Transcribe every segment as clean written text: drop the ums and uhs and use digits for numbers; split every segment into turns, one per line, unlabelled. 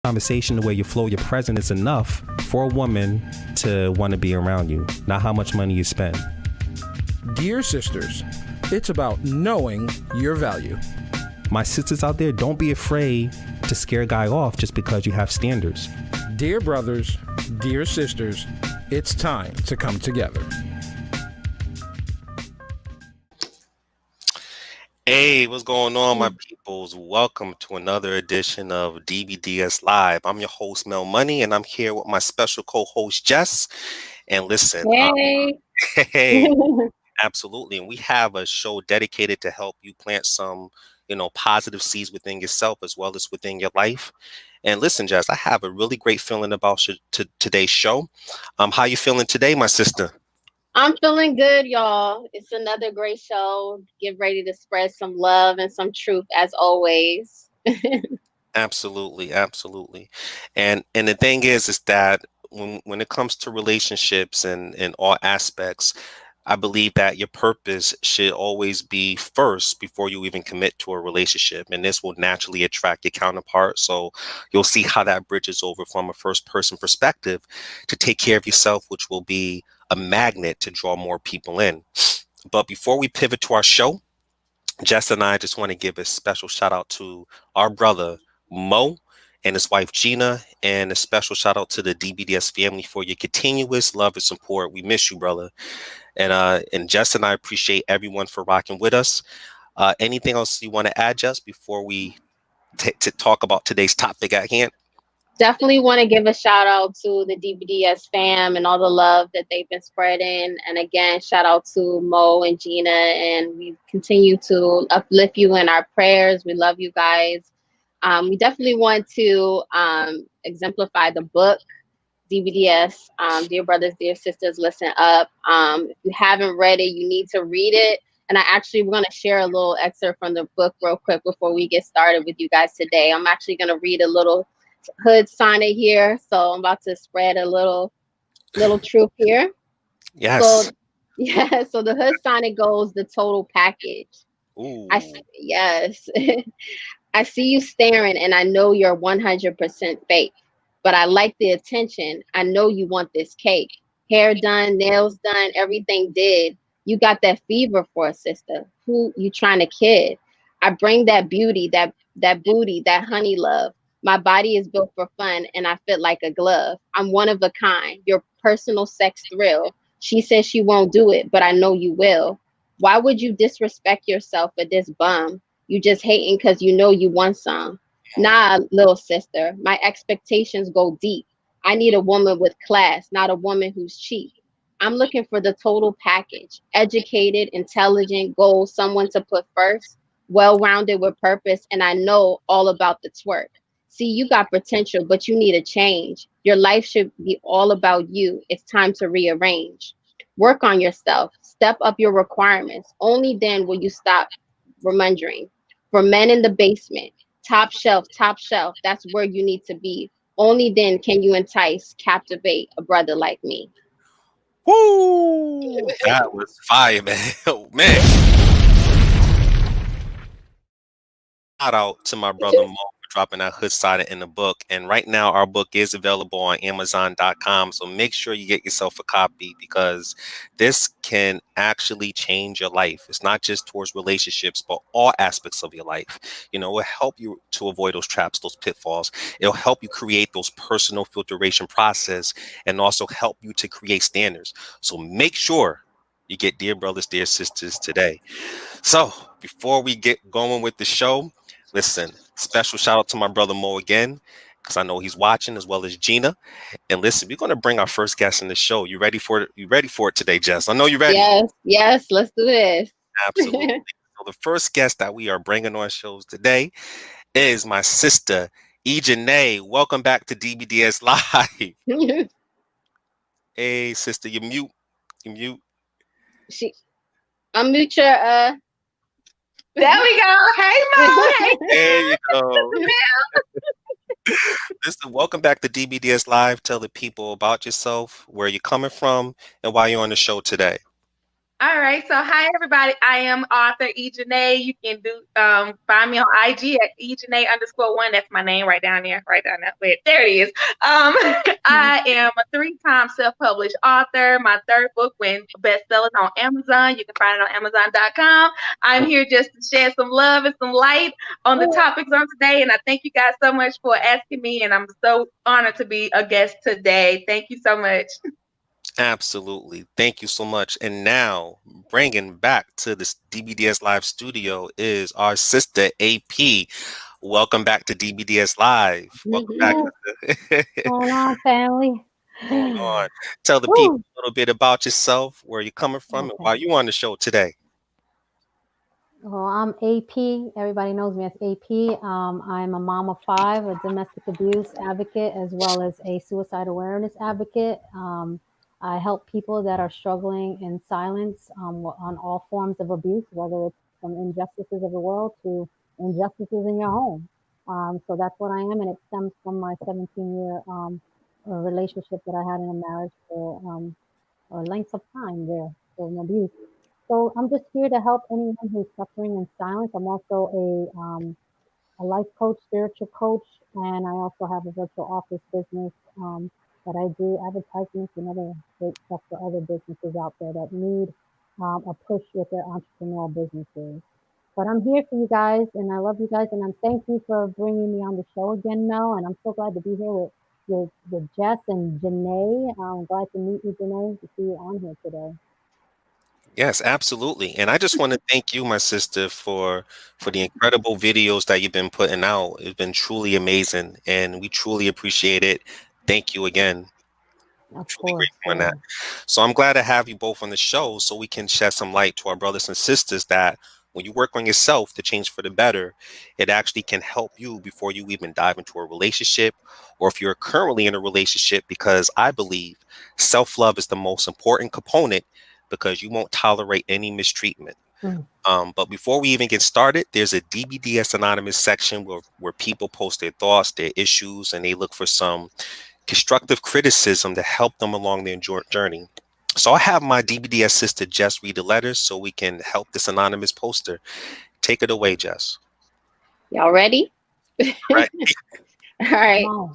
Conversation, the way you flow, your presence is enough for a woman to want to be around you, not how much money you spend.
Dear sisters, it's about knowing your value.
My sisters out there, don't be afraid to scare a guy off just because you have standards.
Dear brothers, dear sisters, it's time to come together.
Hey, what's going on, my peoples? Welcome to another edition of DBDS Live. I'm your host, Mel Money, and I'm here with my special co-host, Jess. And listen,
Hey.
hey, absolutely. And we have a show dedicated to help you plant some, positive seeds within yourself as well as within your life. And listen, Jess, I have a really great feeling about today's show. How you feeling today, my sister?
I'm feeling good, y'all. It's another great show. Get ready to spread some love and some truth as always.
Absolutely, absolutely. And the thing is that when it comes to relationships and in all aspects, I believe that your purpose should always be first before you even commit to a relationship. And this will naturally attract your counterpart. So you'll see how that bridges over from a first person perspective to take care of yourself, which will be a magnet to draw more people in. But before we pivot to our show, Jess and I just want to give a special shout out to our brother, Mo, and his wife, Jene, and a special shout out to the DBDS family for your continuous love and support. We miss you, brother. And Jess and I appreciate everyone for rocking with us. Anything else you want to add, Jess, before we to talk about today's topic at hand?
Definitely want to give a shout out to the DBDS fam and all the love that they've been spreading. And again, shout out to Mo and Gina. And we continue to uplift you in our prayers. We love you guys. We definitely want to exemplify the book, DBDS, Dear Brothers, Dear Sisters, Listen Up. If you haven't read it, you need to read it. And we're going to share a little excerpt from the book real quick before we get started with you guys today. I'm actually going to read a little hood sonnet here. So I'm about to spread a little truth here.
Yes.
So the hood sonnet goes, the total package.
Ooh.
Yes. I see you staring and I know you're 100% fake. But I like the attention. I know you want this cake. Hair done, nails done, everything did. You got that fever for a sister. Who you trying to kid? I bring that beauty, that booty, that honey love. My body is built for fun and I fit like a glove. I'm one of a kind, your personal sex thrill. She says she won't do it, but I know you will. Why would you disrespect yourself for this bum? You just hating because you know you want some. Nah, little sister, my expectations go deep. I need a woman with class, not a woman who's cheap. I'm looking for the total package. Educated, intelligent, goals, someone to put first, well-rounded with purpose, and I know all about the twerk. See, you got potential, but you need a change. Your life should be all about you. It's time to rearrange. Work on yourself. Step up your requirements. Only then will you stop remembering. For men in the basement, top shelf, that's where you need to be. Only then can you entice, captivate a brother like me.
Woo! That was fire, man. Oh, man. Shout out to my brother Mo for dropping that hood sonnet in the book. And right now, our book is available on Amazon.com. So make sure you get yourself a copy because this can actually change your life. It's not just towards relationships, but all aspects of your life. It will help you to avoid those traps, those pitfalls. It'll help you create those personal filtration process and also help you to create standards. So make sure you get Dear Brothers, Dear Sisters today. So before we get going with the show, listen, special shout out to my brother Mo again, because I know he's watching as well as Gina. And listen, we're going to bring our first guest in the show. You ready for it? You ready for it today, Jess? I know you're ready.
Yes, let's do this.
Absolutely. So the first guest that we are bringing on shows today is my sister, Jene. Welcome back to DBDS Live. Hey, sister, you mute.
Unmute your
There we go. Hey, Mo. Hey,
there you go. Listen, welcome back to DBDS Live. Tell the people about yourself, where you're coming from, and why you're on the show today.
All right. So, hi everybody. I am author Jene. You can find me on IG at Jene_1. That's my name right down there. Right down there. Wait, there it is. I am a 3-time self-published author. My third book went bestsellers on Amazon. You can find it on Amazon.com. I'm here just to shed some love and some light on the topics on today. And I thank you guys so much for asking me. And I'm so honored to be a guest today. Thank you so much.
Absolutely. Thank you so much. And now, bringing back to this DBDS Live studio is our sister AP. Welcome back to DBDS Live. Welcome back.
What's going on, family?
Going on. Tell the people a little bit about yourself, where you're coming from, and why you on the show today.
Well, I'm AP. Everybody knows me as AP. I'm a mom of 5, a domestic abuse advocate, as well as a suicide awareness advocate. I help people that are struggling in silence on all forms of abuse, whether it's from injustices of the world to injustices in your home. So that's what I am, and it stems from my 17-year relationship that I had in a marriage for a length of time there, for an abuse. So I'm just here to help anyone who's suffering in silence. I'm also a life coach, spiritual coach, and I also have a virtual office business that I do advertisements and other great stuff for other businesses out there that need a push with their entrepreneurial businesses. But I'm here for you guys, and I love you guys, and I'm thank you for bringing me on the show again, Mel. And I'm so glad to be here with Jess and Jene. I'm glad to meet you, Jene, to see you on here today.
Yes, absolutely. And I just want to thank you, my sister, for the incredible videos that you've been putting out. It's been truly amazing, and we truly appreciate it. Thank you again.
Of
Truly
course.
grateful on that. So I'm glad to have you both on the show so we can shed some light to our brothers and sisters that when you work on yourself to change for the better, it actually can help you before you even dive into a relationship, or if you're currently in a relationship, because I believe self-love is the most important component because you won't tolerate any mistreatment. But before we even get started, there's a DBDS Anonymous section where people post their thoughts, their issues, and they look for some constructive criticism to help them along their journey. So I have my DBDS sister Jess read the letters so we can help this anonymous poster. Take it away, Jess.
Y'all ready?
Right.
All right.
Wow.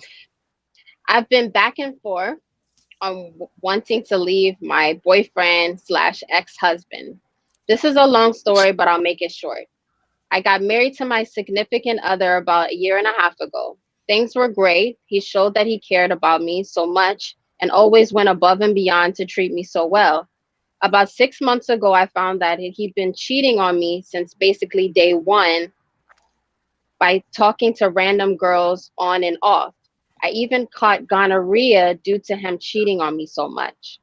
I've been back and forth on wanting to leave my boyfriend / ex-husband. This is a long story, but I'll make it short. I got married to my significant other about a year and a half ago. Things were great. He showed that he cared about me so much and always went above and beyond to treat me so well. About 6 months ago, I found that he'd been cheating on me since basically day one by talking to random girls on and off. I even caught gonorrhea due to him cheating on me so much.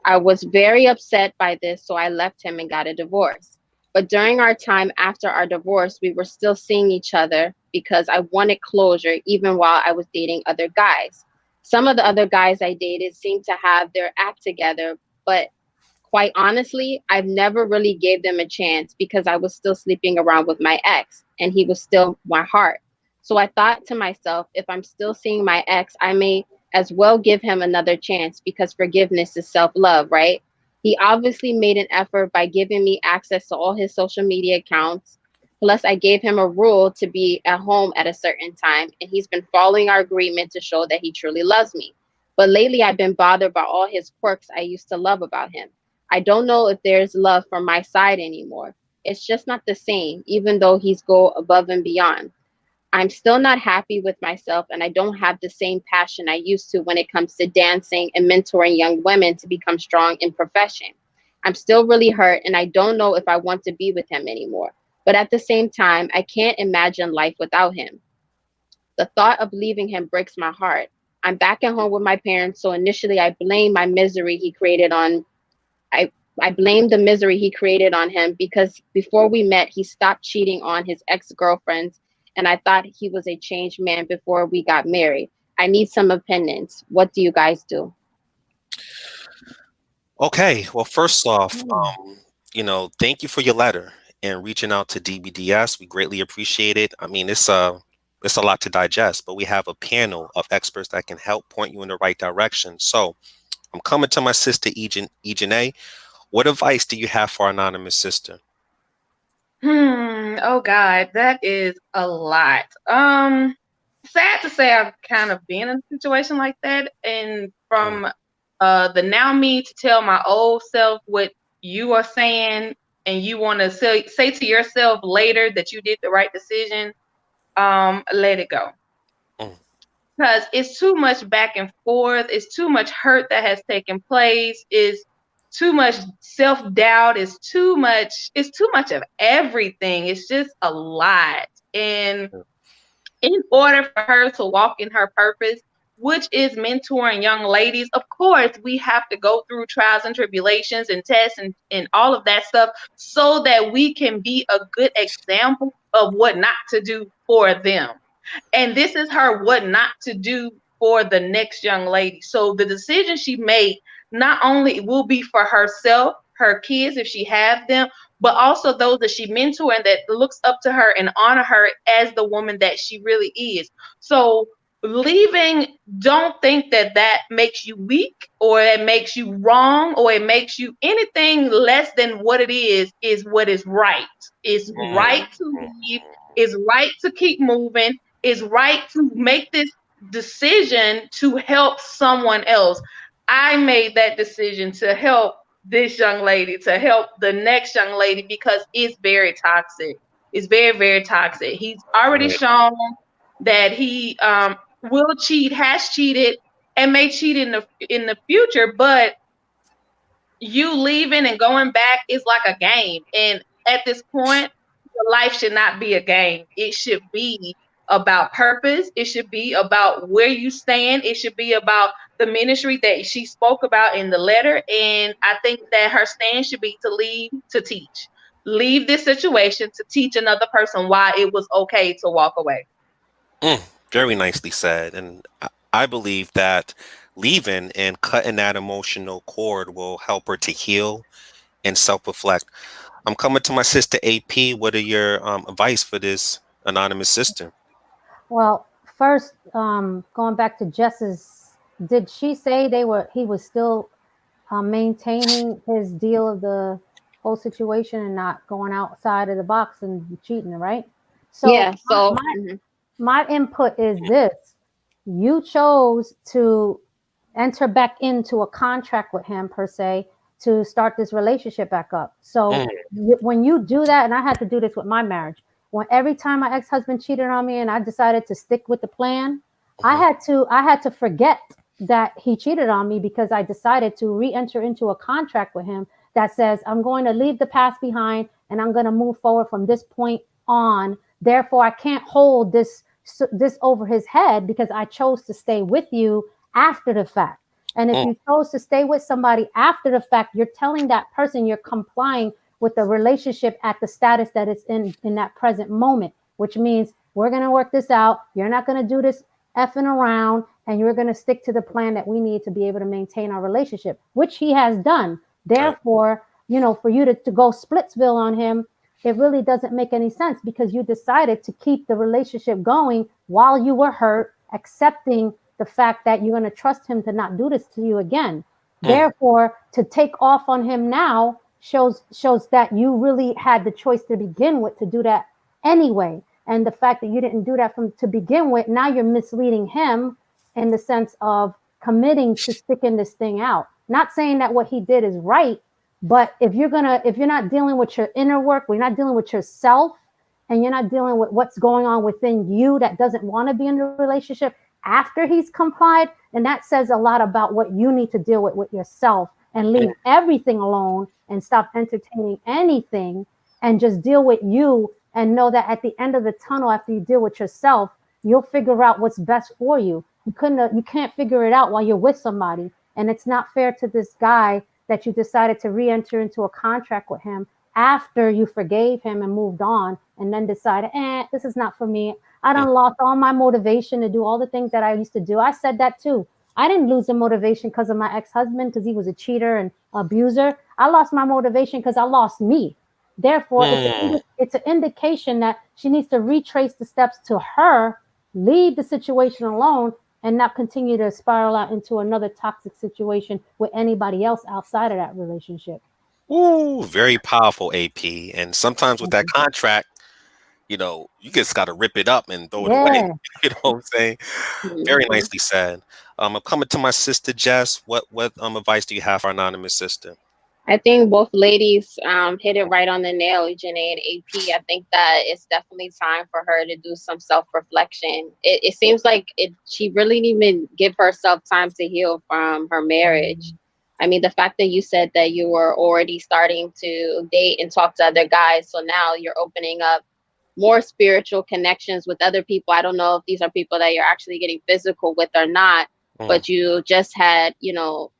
I was very upset by this, so I left him and got a divorce. But during our time after our divorce, we were still seeing each other because I wanted closure even while I was dating other guys. Some of the other guys I dated seemed to have their act together, but quite honestly, I've never really gave them a chance because I was still sleeping around with my ex and he was still my heart. So I thought to myself, if I'm still seeing my ex, I may as well give him another chance because forgiveness is self-love, right? He obviously made an effort by giving me access to all his social media accounts. Plus, I gave him a rule to be at home at a certain time, and he's been following our agreement to show that he truly loves me. But lately, I've been bothered by all his quirks I used to love about him. I don't know if there's love from my side anymore. It's just not the same, even though he's go above and beyond. I'm still not happy with myself, and I don't have the same passion I used to when it comes to dancing and mentoring young women to become strong in profession. I'm still really hurt, and I don't know if I want to be with him anymore. But at the same time, I can't imagine life without him. The thought of leaving him breaks my heart. I'm back at home with my parents, so initially I blame my misery he created on I blame the misery he created on him because before we met, he stopped cheating on his ex-girlfriends, and I thought he was a changed man before we got married. I need some opinions. What do you guys do?
Okay. Well, first off, thank you for your letter and reaching out to DBDS. We greatly appreciate it. I mean, it's a lot to digest, but we have a panel of experts that can help point you in the right direction. So I'm coming to my sister Jene. What advice do you have for our anonymous sister?
Oh God, that is a lot. Sad to say I've kind of been in a situation like that. And from the now me to tell my old self what you are saying, and you want to say to yourself later that you did the right decision, let it go.
Mm.
Because it's too much back and forth, it's too much hurt that has taken place, it's too much self-doubt, it's too much of everything. It's just a lot. And in order for her to walk in her purpose, which is mentoring young ladies, of course, we have to go through trials and tribulations and tests and all of that stuff so that we can be a good example of what not to do for them. And this is her what not to do for the next young lady. So the decision she made not only will be for herself, her kids, if she have them, but also those that she mentor and that looks up to her and honor her as the woman that she really is. So leaving, don't think that that makes you weak or it makes you wrong or it makes you anything less than what it is what is right. It's right to leave. It's right to keep moving. It's right to make this decision to help someone else. I made that decision to help this young lady, to help the next young lady, because it's very toxic. It's very, very toxic. He's already shown that he will cheat, has cheated, and may cheat in the future, but you leaving and going back is like a game. And at this point, your life should not be a game. It should be about purpose. It should be about where you stand. It should be about the ministry that she spoke about in the letter. And I think that her stand should be to leave to teach. Leave this situation to teach another person why it was okay to walk away.
Very nicely said. And I believe that leaving and cutting that emotional cord will help her to heal and self-reflect. I'm coming to my sister AP. What are your advice for this anonymous sister?
Well, first, going back to Jess's, did she say he was still maintaining his deal of the whole situation and not going outside of the box and cheating, right? So
Yeah. So
my input is this: you chose to enter back into a contract with him per se to start this relationship back up. So when you do that, and I had to do this with my marriage, when every time my ex-husband cheated on me and I decided to stick with the plan, I had to forget that he cheated on me because I decided to re-enter into a contract with him that says I'm going to leave the past behind and I'm going to move forward from this point on. Therefore, I can't hold this over his head because I chose to stay with you after the fact. And if you chose to stay with somebody after the fact, you're telling that person you're complying with the relationship at the status that it's in that present moment, which means we're going to work this out. You're not going to do this effing around, and you're going to stick to the plan that we need to be able to maintain our relationship, which he has done. Therefore, for you to go Splitsville on him, it really doesn't make any sense because you decided to keep the relationship going while you were hurt, accepting the fact that you're going to trust him to not do this to you again. Therefore, to take off on him now shows that you really had the choice to begin with to do that anyway. And the fact that you didn't do that to begin with, now you're misleading him in the sense of committing to sticking this thing out. Not saying that what he did is right, but if you're not dealing with your inner work, we're not dealing with yourself, and you're not dealing with what's going on within you that doesn't want to be in a relationship after he's complied, and that says a lot about what you need to deal with yourself and leave everything alone and stop entertaining anything and just deal with you and know that at the end of the tunnel, after you deal with yourself, you'll figure out what's best for you. You can't figure it out while you're with somebody. And it's not fair to this guy that you decided to re-enter into a contract with him after you forgave him and moved on and then decided, this is not for me. I done lost all my motivation to do all the things that I used to do. I said that too. I didn't lose the motivation because of my ex-husband, because he was a cheater and abuser. I lost my motivation because I lost me. Therefore, it's an indication that she needs to retrace the steps to her, leave the situation alone, and not continue to spiral out into another toxic situation with anybody else outside of that relationship.
Ooh, very powerful, AP. And sometimes with that contract, you just got to rip it up and throw it away.
Yeah.
You know what I'm saying? Very nicely said. I'm coming to my sister Jess. What advice do you have for our anonymous sister?
I think both ladies hit it right on the nail, Jene and AP. I think that it's definitely time for her to do some self-reflection. It seems like she really didn't even give herself time to heal from her marriage. I mean, the fact that you said that you were already starting to date and talk to other guys, so now you're opening up more spiritual connections with other people. I don't know if these are people that you're actually getting physical with or not, but you just had,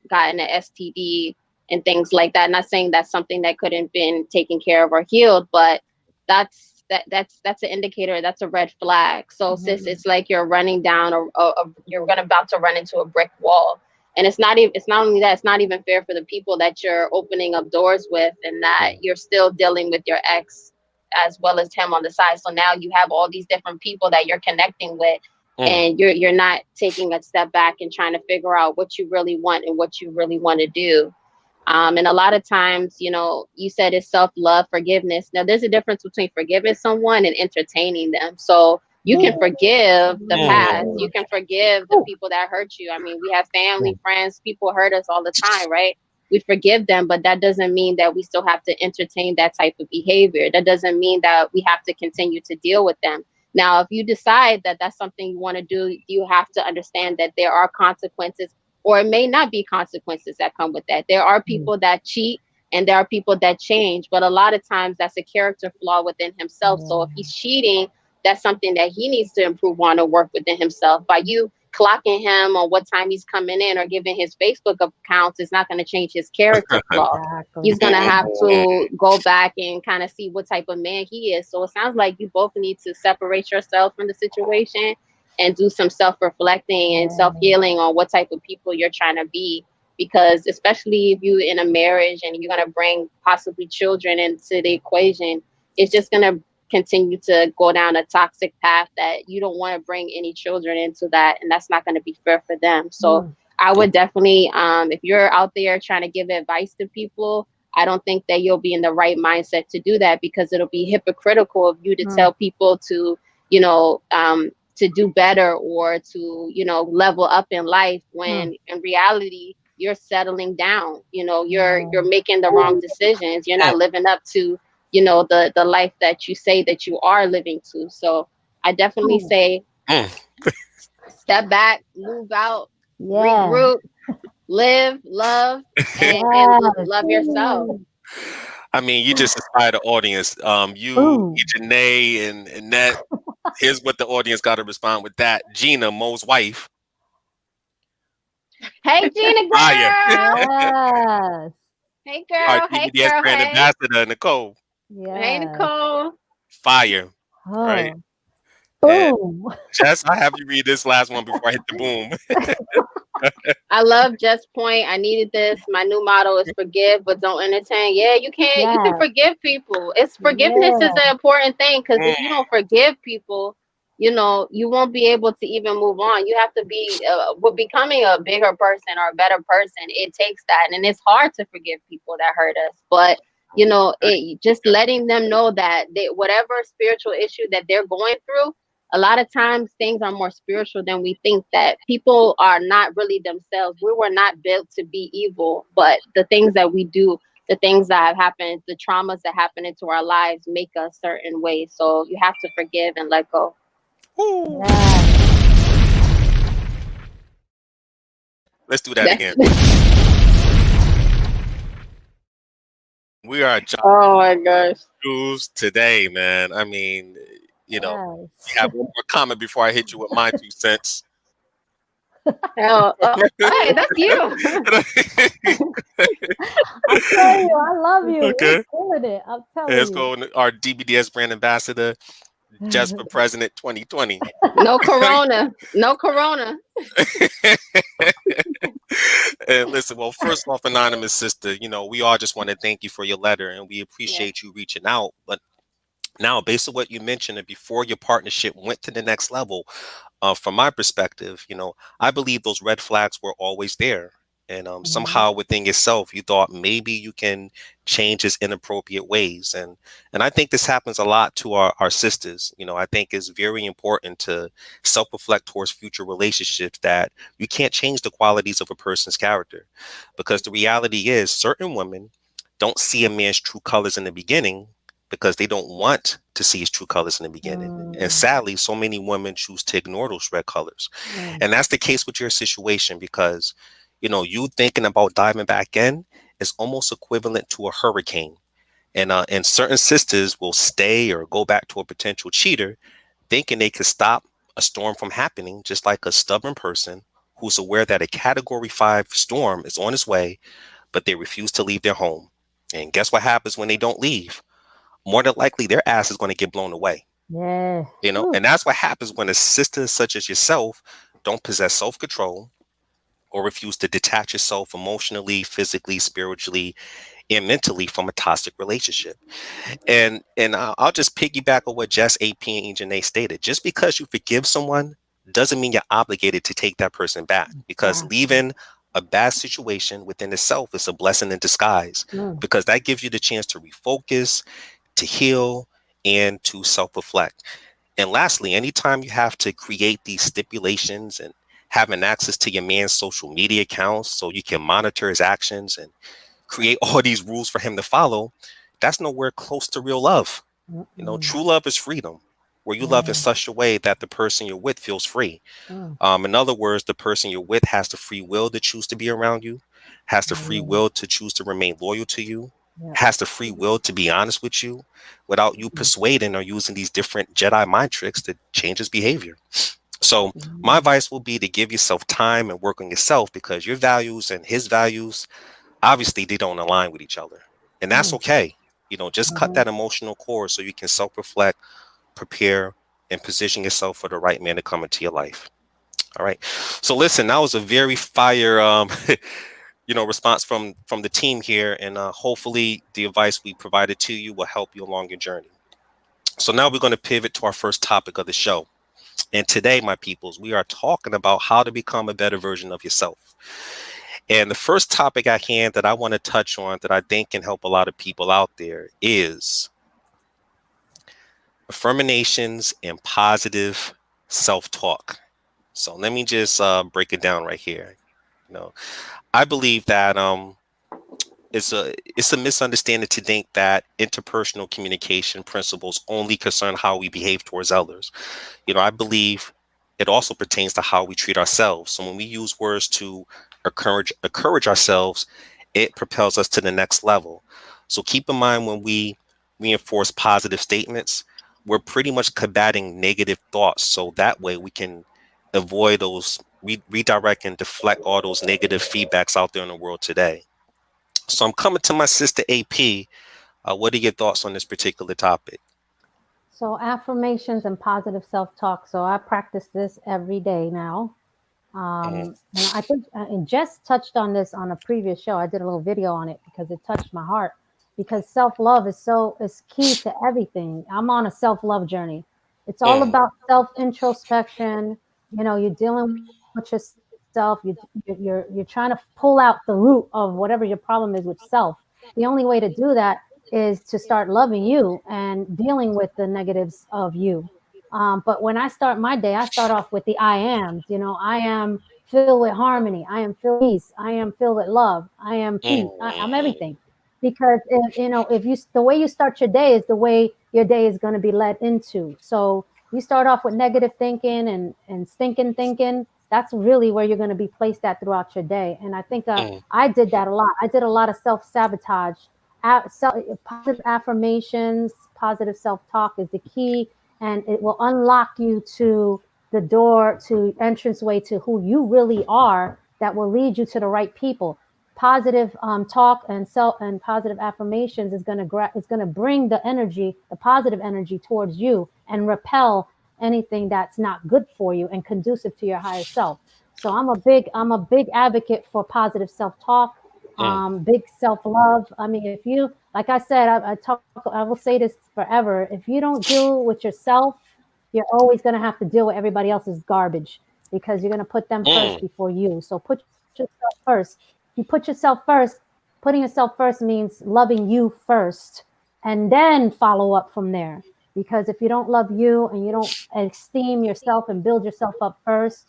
gotten an STD and things like that. Not saying that's something that couldn't been taken care of or healed, but that's an indicator. That's a red flag. So sis, it's like you're running down you're about to run into a brick wall. And it's not only that, it's not even fair for the people that you're opening up doors with, and that you're still dealing with your ex as well as him on the side. So now you have all these different people that you're connecting with, and you're not taking a step back and trying to figure out what you really want and what you really want to do. And a lot of times, you said it's self-love, forgiveness. Now, there's a difference between forgiving someone and entertaining them. So you can forgive the past. You can forgive the people that hurt you. I mean, we have family, friends, people hurt us all the time, right? We forgive them, but that doesn't mean that we still have to entertain that type of behavior. That doesn't mean that we have to continue to deal with them. Now, if you decide that that's something you want to do, you have to understand that there are consequences, or it may not be consequences that come with that. There are people that cheat and there are people that change, but a lot of times that's a character flaw within himself. So if he's cheating, that's something that he needs to improve on or work within himself. By you clocking him on what time he's coming in or giving his Facebook accounts is not going to change his character flaw. He's going to have to go back and kind of see what type of man he is. So it sounds like you both need to separate yourself from the situation and do some self-reflecting and self-healing on what type of people you're trying to be. Because especially if you're in a marriage and you're going to bring possibly children into the equation, it's just going to continue to go down a toxic path that you don't want to bring any children into that. And that's not going to be fair for them. So I would definitely, if you're out there trying to give advice to people, I don't think that you'll be in the right mindset to do that, because it'll be hypocritical of you to tell people to, to do better or to, level up in life, when in reality, you're settling down. You're making the wrong decisions. You're not living up to, the life that you say that you are living to. So I definitely say step back, move out, regroup, live, love, and love yourself.
I mean, you just inspired the audience. You, Jene, and Net. Here's what the audience got to respond with that. Gina, Mo's wife.
Hey, Gina, girl.
Yes.
Hey, girl.
Our
Hey,
DBDS
girl.
brand
Hey.
ambassador, Nicole.
Yes.
Hey, Nicole.
Fire. Right.
Boom.
Jess, I have you read this last one before I hit the boom.
I love Jess' point. I needed this. My new motto is forgive, but don't entertain. Yeah, you can. You can forgive people. Forgiveness is an important thing, because if you don't forgive people, you won't be able to even move on. You have to be becoming a bigger person or a better person. It takes that, and it's hard to forgive people that hurt us. But just letting them know that whatever spiritual issue that they're going through, a lot of times things are more spiritual than we think. That people are not really themselves. We were not built to be evil, but the things that we do, the things that have happened, the traumas that happen into our lives make us certain ways. So you have to forgive and let go.
Let's do that again. We are
oh my gosh,
Jews today, man. I mean, we have one more comment before I hit you with my 2 cents.
Oh, hey, that's you.
I tell you, I love you.
Okay.
You're killing it. I'm telling
Let's
you.
go. Our DBDS brand ambassador, Jess for President 2020.
No corona. No corona.
And listen, well, first off, anonymous sister, we all just want to thank you for your letter, and we appreciate you reaching out. But now, based on what you mentioned, and before your partnership went to the next level, from my perspective, I believe those red flags were always there. And
Mhm.
somehow within yourself, you thought maybe you can change his inappropriate ways. And I think this happens a lot to our sisters. I think it's very important to self-reflect towards future relationships that you can't change the qualities of a person's character. Because the reality is certain women don't see a man's true colors in the beginning because they don't want to see his true colors in the beginning. And
Mm,
sadly, so many women choose to ignore those red colors.
mm,
And that's the case with your situation because, you thinking about diving back in is almost equivalent to a hurricane. And certain sisters will stay or go back to a potential cheater thinking they could stop a storm from happening, just like a stubborn person who's aware that a category 5 storm is on its way, but they refuse to leave their home. And guess what happens when they don't leave? More than likely, their ass is going to get blown away.
yeah.
And
Ooh,
that's what happens when a sister such as yourself don't possess self-control or refuse to detach yourself emotionally, physically, spiritually, and mentally from a toxic relationship. And I'll just piggyback on what Jess, AP, and Jene stated. Just because you forgive someone doesn't mean you're obligated to take that person back, because
exactly.
leaving a bad situation within itself is a blessing in disguise,
Mm,
because that gives you the chance to refocus, to heal, and to self-reflect. And lastly, anytime you have to create these stipulations and having access to your man's social media accounts so you can monitor his actions and create all these rules for him to follow, that's nowhere close to real love.
mm-mm.
True love is freedom, where you love in
Yeah.
such a way that the person you're with feels free.
Mm,
In other words, the person you're with has the free will to choose to be around you, has the free
yeah.
will to choose to remain loyal to you,
Yep.
has the free will to be honest with you without you
Mm,
persuading or using these different Jedi mind tricks to change his behavior. So, my
mm,
advice will be to give yourself time and work on yourself, because your values and his values, obviously, they don't align with each other. And that's
mm,
okay. Just cut
mhm.
that emotional cord so you can self reflect, prepare, and position yourself for the right man to come into your life. All right. So listen, that was a very fire response from the team here, and hopefully the advice we provided to you will help you along your journey. So now we're going to pivot to our first topic of the show. And today, my peoples, we are talking about how to become a better version of yourself. And the first topic at hand that I want to touch on that I think can help a lot of people out there is affirmations and positive self-talk. So let me just break it down right here. You know, I believe that it's a misunderstanding to think that interpersonal communication principles only concern how we behave towards others. I believe it also pertains to how we treat ourselves. So when we use words to encourage ourselves, it propels us to the next level. So keep in mind, when we reinforce positive statements, we're pretty much combating negative thoughts. So that way we can avoid those, redirect and deflect all those negative feedbacks out there in the world today. So I'm coming to my sister AP. What are your thoughts on this particular topic?
So affirmations and positive self-talk. So I practice this every day now.
Mm,
And I think and Jess touched on this on a previous show. I did a little video on it because it touched my heart. Because self-love is key to everything. I'm on a self-love journey. It's all
mm,
about self-introspection. You're dealing with yourself. You're trying to pull out the root of whatever your problem is with self. The only way to do that is to start loving you and dealing with the negatives of you. But when I start my day, I start off with the I ams. I am filled with harmony. I am filled with peace. I am filled with love. I am peace. I'm
mm,
everything. Because if the way you start your day is the way your day is going to be led into. So you start off with negative thinking and stinking thinking. That's really where you're going to be placed at throughout your day. And I think
mm,
I did that a lot. I did a lot of self sabotage. Positive affirmations, positive self talk is the key, and it will unlock you to the door to entranceway to who you really are. That will lead you to the right people. Positive talk and positive affirmations is going to bring the positive energy towards you and repel anything that's not good for you and conducive to your higher self. So I'm a big advocate for positive self talk,
mm,
big self love. I mean, if you, like I said, I will say this forever. If you don't deal with yourself, you're always going to have to deal with everybody else's garbage, because you're going to put them first before you. So put yourself first. If you put yourself first, putting yourself first means loving you first and then follow up from there. Because if you don't love you and you don't esteem yourself and build yourself up first,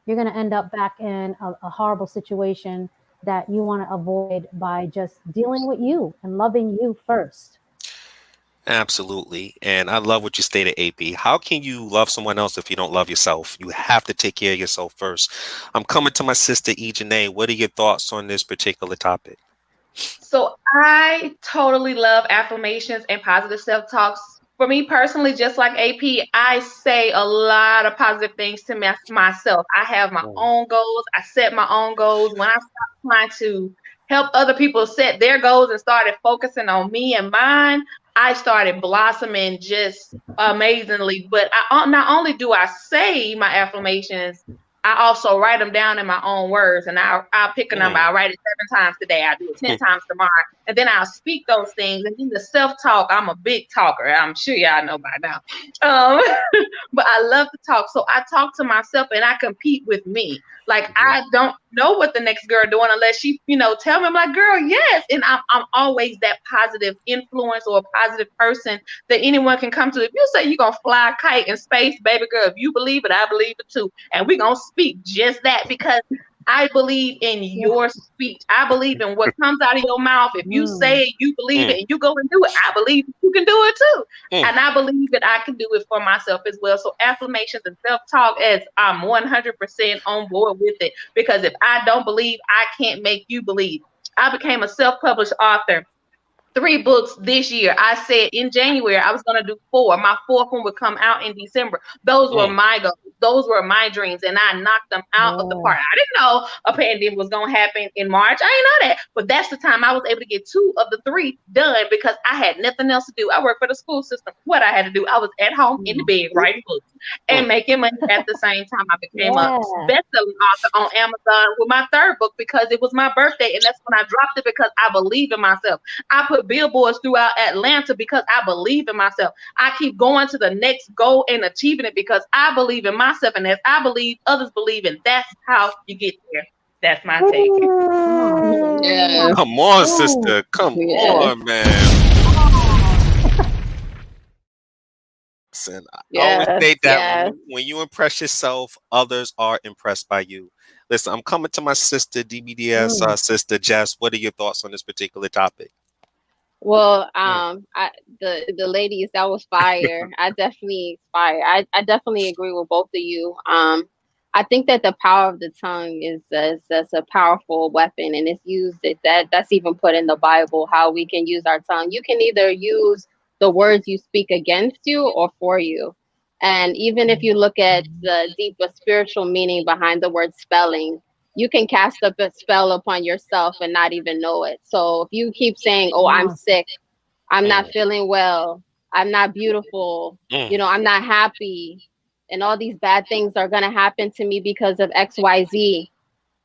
you're going to end up back in a horrible situation that you want to avoid by just dealing with you and loving you first.
Absolutely. And I love what you stated, AP. How can you love someone else if you don't love yourself? You have to take care of yourself first. I'm coming to my sister, Jene. What are your thoughts on this particular topic?
So I totally love affirmations and positive self-talks. For me personally, just like AP, I say a lot of positive things to myself. I have my own goals. I set my own goals. When I stopped trying to help other people set their goals and started focusing on me and mine, I started blossoming just amazingly. But not only do I say my affirmations, I also write them down in my own words, and I'll pick a number. I'll write it 7 times today. I'll do it 10 times tomorrow, and then I'll speak those things. And then the self-talk, I'm a big talker. I'm sure y'all know by now. But I love to talk, so I talk to myself, and I compete with me. Like I don't know what the next girl doing unless she, tell me. I'm like, girl, yes, and I'm always that positive influence or a positive person that anyone can come to. If you say you're gonna fly a kite in space, baby girl, if you believe it, I believe it too, and we're gonna speak just that because I believe in your speech. I believe in what comes out of your mouth. If you say it, you believe it, and you go and do it, I believe you can do it too. And I believe that I can do it for myself as well. So affirmations and self-talk, as I'm 100% on board with it, because if I don't believe, I can't make you believe. I became a self-published author. 3 books this year. I said in January I was going to do 4. My 4th one would come out in December. Those were my goals. Those were my dreams, and I knocked them out of the park. I didn't know a pandemic was going to happen in March. I didn't know that, but that's the time I was able to get 2 of the 3 done because I had nothing else to do. I worked for the school system. What I had to do, I was at home in the bed writing books and making money at the same time. I became a best-selling author on Amazon with my 3rd book because it was my birthday, and that's when I dropped it because I believe in myself. I put billboards throughout Atlanta because I believe in myself. I keep going to the next goal and achieving it because I believe in myself, and as I believe, others believe, and that's how you get there. That's my take.
Come on, sister. Come on, man. Listen, I always say that when you impress yourself, others are impressed by you. Listen, I'm coming to my sister, DBDS, sister Jess. What are your thoughts on this particular topic?
Well, the ladies, that was fire. I definitely agree with both of you. I think that the power of the tongue is a powerful weapon, and it's used. That's even put in the Bible how we can use our tongue. You can either use the words you speak against you or for you. And even if you look at the deeper spiritual meaning behind the word spelling, you can cast a spell upon yourself and not even know it. So if you keep saying, oh, I'm sick, I'm not feeling well, I'm not beautiful, I'm not happy, and all these bad things are going to happen to me because of XYZ,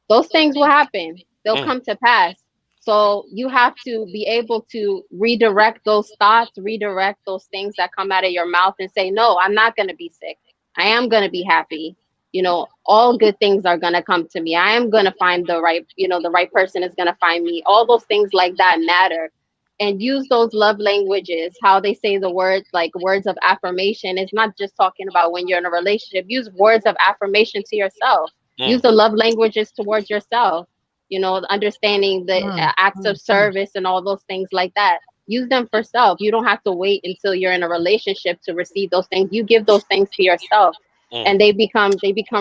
those things will happen. They'll come to pass. So you have to be able to redirect those thoughts, redirect those things that come out of your mouth and say, no, I'm not going to be sick. I am going to be happy. All good things are going to come to me. I am going to find the right person is going to find me. All those things like that matter. And use those love languages, how they say the words, like words of affirmation. It's not just talking about when you're in a relationship. Use words of affirmation to yourself. Use the love languages towards yourself. Understanding the acts of service and all those things like that. Use them for self. You don't have to wait until you're in a relationship to receive those things. You give those things to yourself, and they become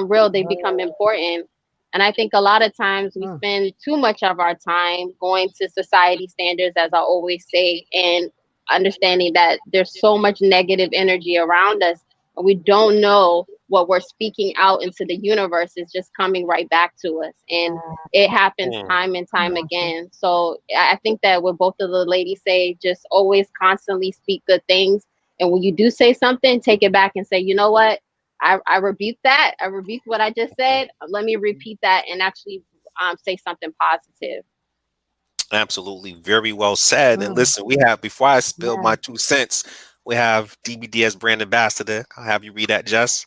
real. They become important. And I think a lot of times we spend too much of our time going to society standards, as I always say, and understanding that there's so much negative energy around us, and we don't know what we're speaking out into the universe is just coming right back to us. And it happens time and time again. So I think that what both of the ladies say, just always constantly speak good things. And when you do say something, take it back and say, you know what? I rebuke that. I rebuke what I just said. Let me repeat that and actually say something positive.
Absolutely. Very well said. And listen, we have, before I spill my 2 cents, we have DBDS brand ambassador. I'll have you read that, Jess.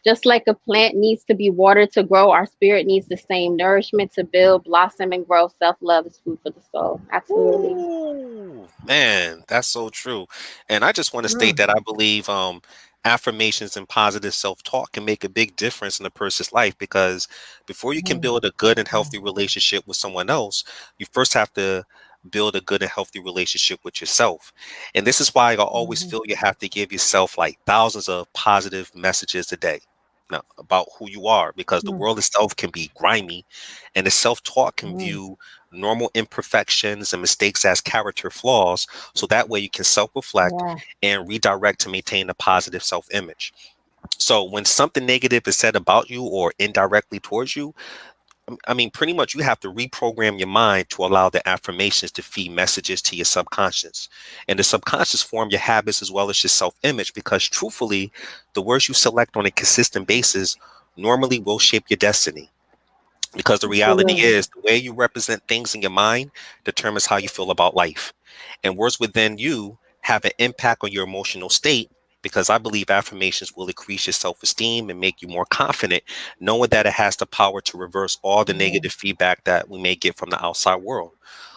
Just like a plant needs to be watered to grow, our spirit needs the same nourishment to build, blossom, and grow. Self-love is food for the soul. Absolutely.
Ooh, man, that's so true. And I just want to state
Mm,
that I believe affirmations and positive self-talk can make a big difference in a person's life, because before you can
mm,
build a good and healthy relationship with someone else, you first have to build a good and healthy relationship with yourself. And this is why I always
mhm,
feel you have to give yourself like thousands of positive messages a day. Now, about who you are, because the
mm,
world itself can be grimy, and the self-talk can
mm.
view normal imperfections and mistakes as character flaws, so that way you can self-reflect
Yeah.
and redirect to maintain a positive self-image. So when something negative is said about you or indirectly towards you, I mean, pretty much you have to reprogram your mind to allow the affirmations to feed messages to your subconscious. And the subconscious form your habits as well as your self-image, because truthfully, the words you select on a consistent basis normally will shape your destiny. Because the reality
Absolutely.
is, the way you represent things in your mind determines how you feel about life. And words within you have an impact on your emotional state, because I believe affirmations will increase your self esteem and make you more confident, knowing that it has the power to reverse all the
Yeah.
negative feedback that we may get from the outside world.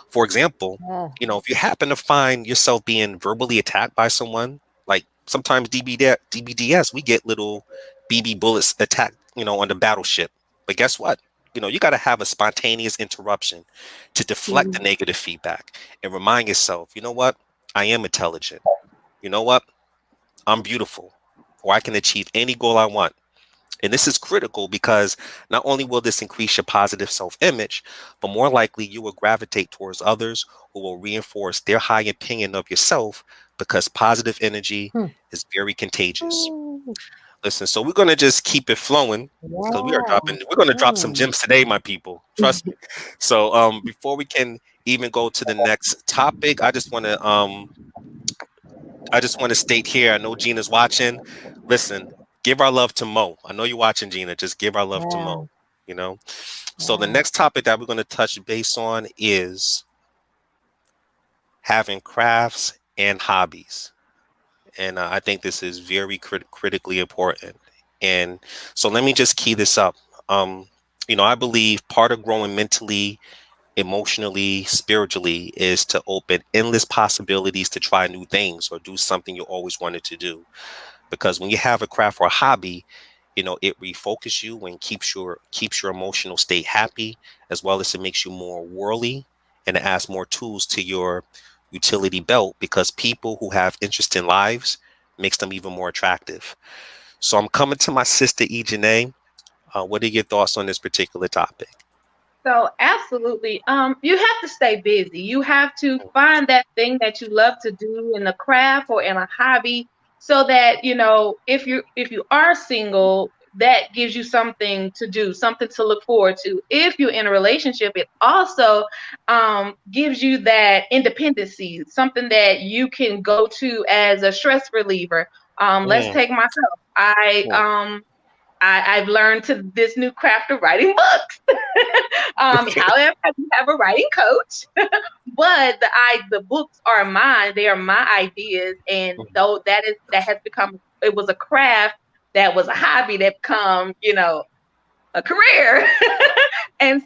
For example,
Yeah.
if you happen to find yourself being verbally attacked by someone, like sometimes DBDS, we get little BB bullets attacked, on the battleship. But guess what? You got to have a spontaneous interruption to deflect the
Mhm.
negative feedback and remind yourself, you know what? I am intelligent. You know what? I'm beautiful, or I can achieve any goal I want. And this is critical because not only will this increase your positive self image, but more likely you will gravitate towards others who will reinforce their high opinion of yourself, because positive energy
Hmm.
is very contagious.
Ooh,
Listen, so we're gonna just keep it flowing, because
yeah.
we're gonna drop some
Mm.
gems today, my people. Trust me. So before we can even go to the next topic, I just want to state here, I know Gina's watching. Listen, give our love to Mo. I know you're watching, Gina. Just give our love to
Yeah.
Mo, you know? So the
Yeah.
next topic that we're going to touch base on is having crafts and hobbies. And I think this is very critically important. And so let me just key this up. Um, I believe part of growing mentally, emotionally, spiritually is to open endless possibilities to try new things or do something you always wanted to do. Because when you have a craft or a hobby, it refocuses you and keeps your emotional state happy, as well as it makes you more worldly, and it adds more tools to your utility belt, because people who have interesting lives makes them even more attractive. So I'm coming to my sister Jene. What are your thoughts on this particular topic?
So absolutely. You have to stay busy. You have to find that thing that you love to do in a craft or in a hobby, so that, if you are single, that gives you something to do, something to look forward to. If you're in a relationship, it also gives you that independency, something that you can go to as a stress reliever. Let's
Mm,
take myself.
mm.
I've learned to this new craft of writing books. However, I do have a writing coach, but the books are mine. They are my ideas, and though that has become, it was a craft that was a hobby that become, a career. And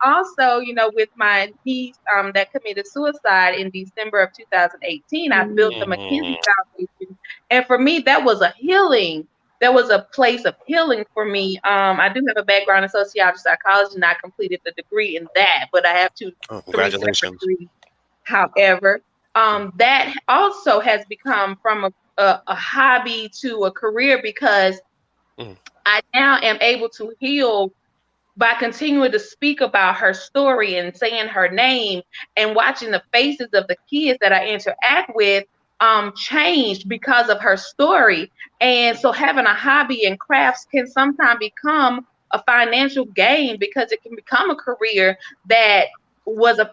also, with my niece that committed suicide in December of 2018, I built the
Mm,
McKinsey Foundation. And for me, that was a healing. That was a place of healing for me. I do have a background in sociology psychology, and I completed the degree in that, but I have
oh,
three separate
congratulations.
degrees. However, that also has become from a hobby to a career, because
Mm,
I now am able to heal by continuing to speak about her story and saying her name, and watching the faces of the kids that I interact with changed because of her story. And so having a hobby in crafts can sometimes become a financial gain, because it can become a career that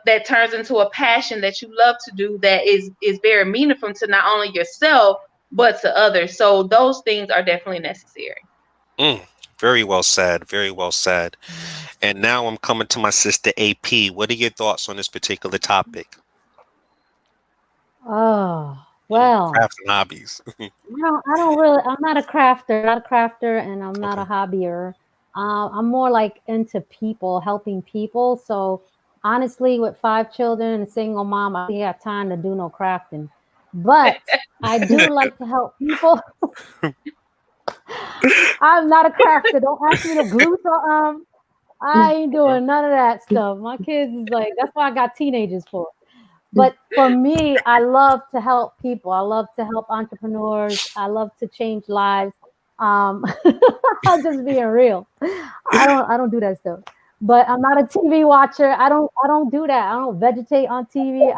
that turns into a passion that you love to do, that is very meaningful to not only yourself but to others. So those things are definitely necessary.
mm. Very well said. Very well said.
Yeah.
And now I'm coming to my sister AP. What are your thoughts on this particular topic?
Oh. Well,
Crafts and hobbies.
I'm not a crafter, and I'm not
Okay.
a hobbyer. I'm more like into people, helping people. So honestly, with 5 children and a single mom, I don't have time to do no crafting. But I do like to help people. I'm not a crafter. Don't ask me to glue something. I ain't doing none of that stuff. My kids is like, that's why I got teenagers for. But for me, I love to help people. I love to help entrepreneurs. I love to change lives. Um, I'm just being real. I don't do that stuff. But I'm not a TV watcher. I don't do that. I don't vegetate on TV.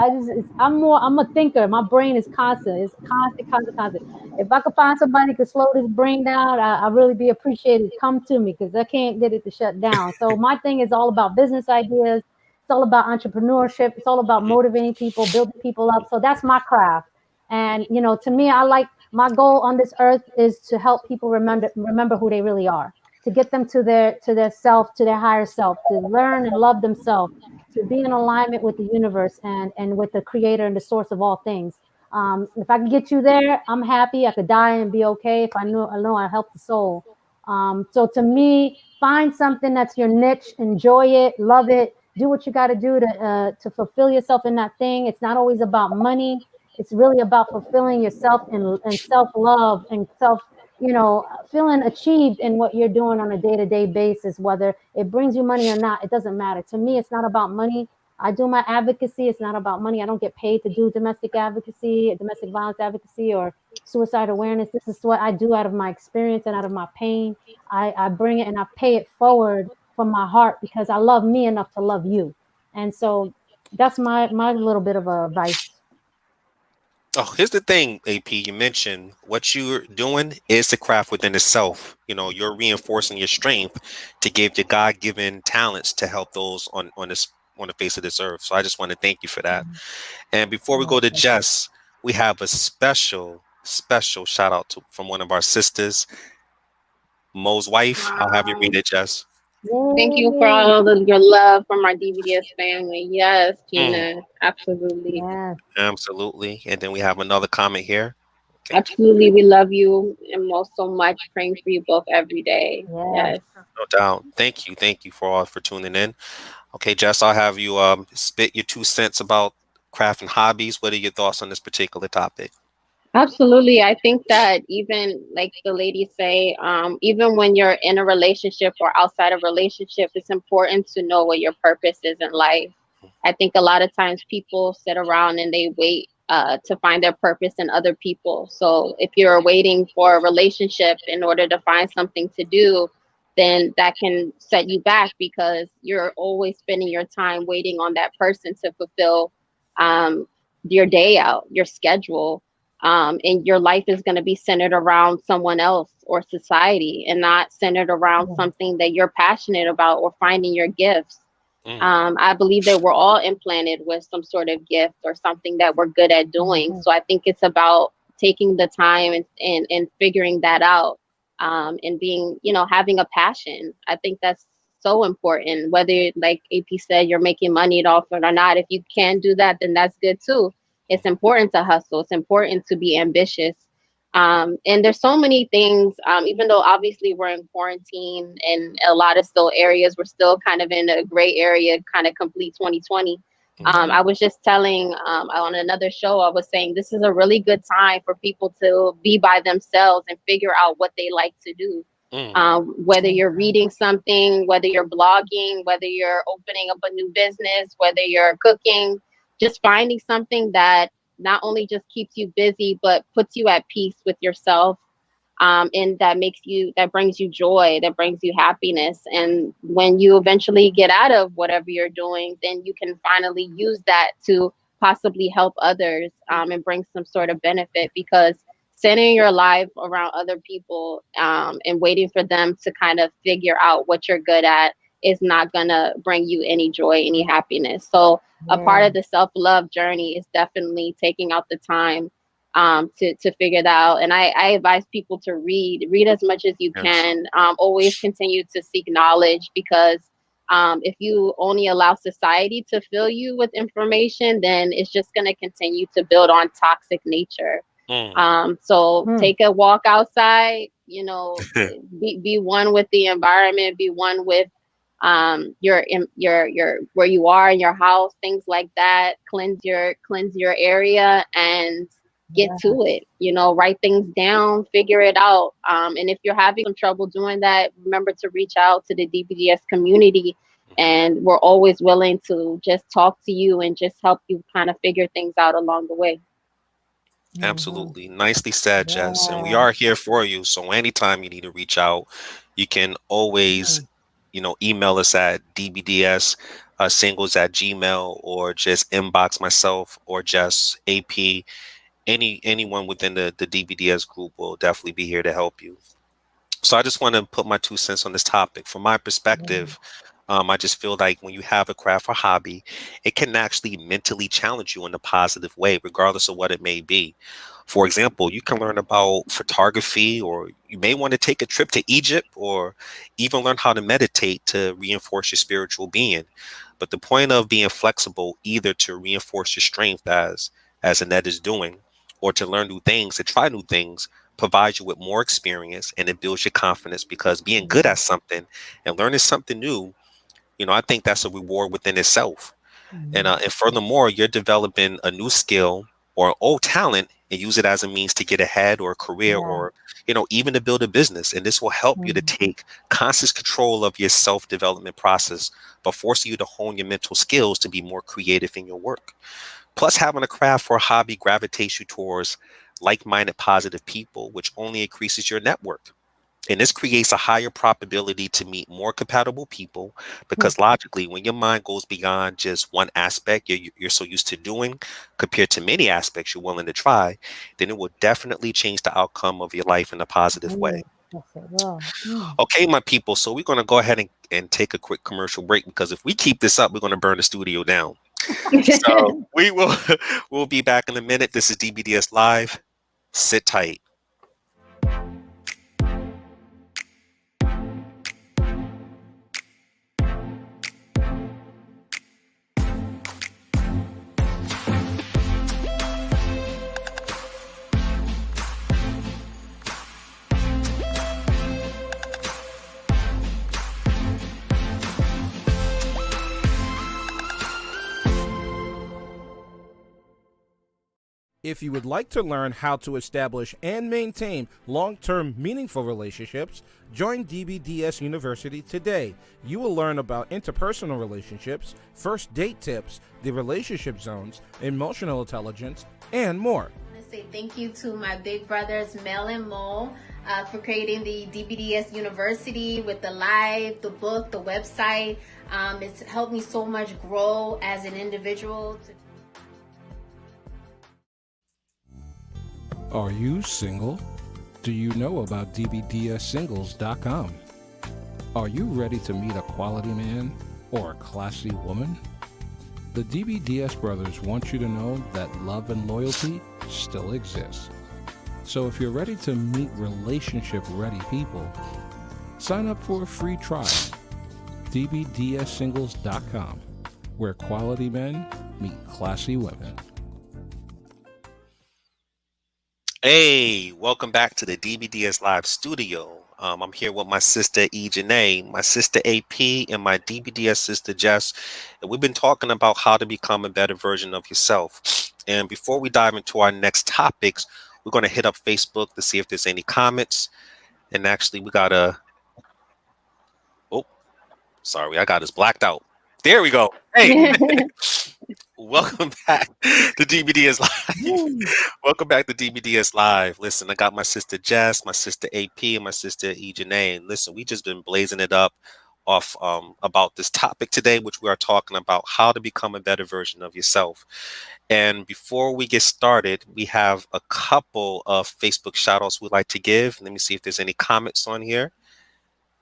I'm a thinker. My brain is constant. It's constant, constant, constant. If I could find somebody who could slow this brain down, I really be appreciated. Come to me because I can't get it to shut down. So my thing is all about business ideas. It's all about entrepreneurship. It's all about motivating people, building people up. So that's my craft. And to me, I like my goal on this earth is to help people remember who they really are, to get them to their self, to their higher self, to learn and love themselves, to be in alignment with the universe and with the creator and the source of all things. If I can get you there, I'm happy. I could die and be okay if I know I helped the soul. So to me, find something that's your niche, enjoy it, love it, do what you got to do to fulfill yourself in that thing. It's not always about money. It's really about fulfilling yourself and self love and feeling achieved in what you're doing on a day to day basis. Whether it brings you money or not, it doesn't matter. To me, it's not about money. I do my advocacy. It's not about money. I don't get paid to do domestic advocacy, domestic violence advocacy, or suicide awareness. This is what I do out of my experience and out of my pain. I bring it and I pay it forward from my heart because I love me enough to love you. And so that's my little bit of advice.
Oh, here's the thing, AP. You mentioned what you're doing is the craft within itself. You're reinforcing your strength to give your God-given talents to help those on the face of this earth. So I just want to thank you for that. And before we go to Jess, we have a special shout out from one of our sisters, Mo's wife. I'll have you read it, Jess.
Thank you for all of your love from our DBDS family. Yes,
Mm,
Gina, absolutely.
Yeah.
absolutely. And then we have another comment here. Okay,
Absolutely. We love you and most so much. Praying for you both every day.
Yeah.
Yes.
no doubt. Thank you for tuning in. Okay, Jess, I'll have you spit your 2 cents about craft and hobbies. What are your thoughts on this particular topic?
Absolutely. I think that even like the ladies say, even when you're in a relationship or outside of relationship, it's important to know what your purpose is in life. I think a lot of times people sit around and they wait to find their purpose in other people. So if you're waiting for a relationship in order to find something to do, then that can set you back because you're always spending your time waiting on that person to fulfill um, your day out, your schedule, and your life is going to be centered around someone else or society and not centered around something that you're passionate about or finding your gifts.
Mm,
I believe that we're all implanted with some sort of gift or something that we're good at doing. So I think it's about taking the time and figuring that out, and being, having a passion. I think that's so important, whether, like AP said, you're making money off it or not. If you can do that, then that's good too. It's important to hustle. It's important to be ambitious. And there's so many things, even though obviously we're in quarantine and a lot of still areas, we're still kind of in a gray area, kind of complete 2020. I was just telling on another show, I was saying this is a really good time for people to be by themselves and figure out what they like to do.
mm,
Whether you're reading something, whether you're blogging, whether you're opening up a new business, whether you're cooking, just finding something that not only just keeps you busy, but puts you at peace with yourself. And that brings you joy, that brings you happiness. And when you eventually get out of whatever you're doing, then you can finally use that to possibly help others, and bring some sort of benefit, because centering your life around other people, and waiting for them to kind of figure out what you're good at is not gonna bring you any joy, any happiness. So a part of the self-love journey is definitely taking out the time, to figure that out. And I advise people to read as much as you
yes.
can. Always continue to seek knowledge, because If you only allow society to fill you with information, then it's just going to continue to build on toxic nature. So take a walk outside, you know, be one with the environment, be one with your where you are in your house, things like that. Cleanse your area and get to it. You know, write things down, figure it out. And if you're having some trouble doing that, remember to reach out to the DBDS community. And we're always willing to just talk to you and just help you kind of figure things out along the way.
Absolutely. Nicely said, Jess. And we are here for you. So anytime you need to reach out, you can always, email us at DBDS singles at Gmail, or just inbox myself or Jess, AP. Anyone within the DBDS group will definitely be here to help you. So I just want to put my 2 cents on this topic. From my perspective, I just feel like when you have a craft or hobby, it can actually mentally challenge you in a positive way, regardless of what it may be. For example, you can learn about photography, or you may want to take a trip to Egypt, or even learn how to meditate to reinforce your spiritual being. But the point of being flexible, either to reinforce your strength, as Annette is doing, or to learn new things, to try new things, provides you with more experience, and it builds your confidence, because being good at something and learning something new, I think that's a reward within itself. And furthermore, you're developing a new skill or old talent and use it as a means to get ahead, or a career, or, even to build a business. And this will help you to take conscious control of your self-development process, but forcing you to hone your mental skills to be more creative in your work. Plus, having a craft or a hobby gravitates you towards like-minded, positive people, which only increases your network. And this creates a higher probability to meet more compatible people, because logically, when your mind goes beyond just one aspect you're so used to doing, compared to many aspects you're willing to try, then it will definitely change the outcome of your life in a positive way. Okay, my people. So we're going to go ahead and take a quick commercial break, because if we keep this up, we're going to burn the studio down. So we'll be back in a minute. This is DBDS Live. Sit tight.
If you would like to learn how to establish and maintain long-term meaningful relationships, join DBDS University today. You will learn about interpersonal relationships, first date tips, the relationship zones, emotional intelligence, and more.
I want to say thank you to my big brothers, Mel and Mo, for creating the DBDS University with the live, the book, the website. It's helped me so much grow as an individual.
Are you single? Do you know about DBDSsingles.com? Are you ready to meet a quality man or a classy woman? The DBDS brothers want you to know that love and loyalty still exists. So if you're ready to meet relationship-ready people, sign up for a free trial. DBDSsingles.com, where quality men meet classy women.
Hey, welcome back to the DBDS Live studio. I'm here with my sister Jene, my sister AP, and my DBDS sister Jess. And we've been talking about how to become a better version of yourself. And before we dive into our next topics, we're going to hit up Facebook to see if there's any comments. And actually, we got I got us blacked out. There we go. Hey. Welcome back to DBDS Live. Welcome back to DBDS Live. Listen, I got my sister Jess, my sister AP, and my sister Jene. And listen, we just been blazing it up off about this topic today, which we are talking about how to become a better version of yourself. And before we get started, we have a couple of Facebook shout outs we'd like to give. Let me see if there's any comments on here.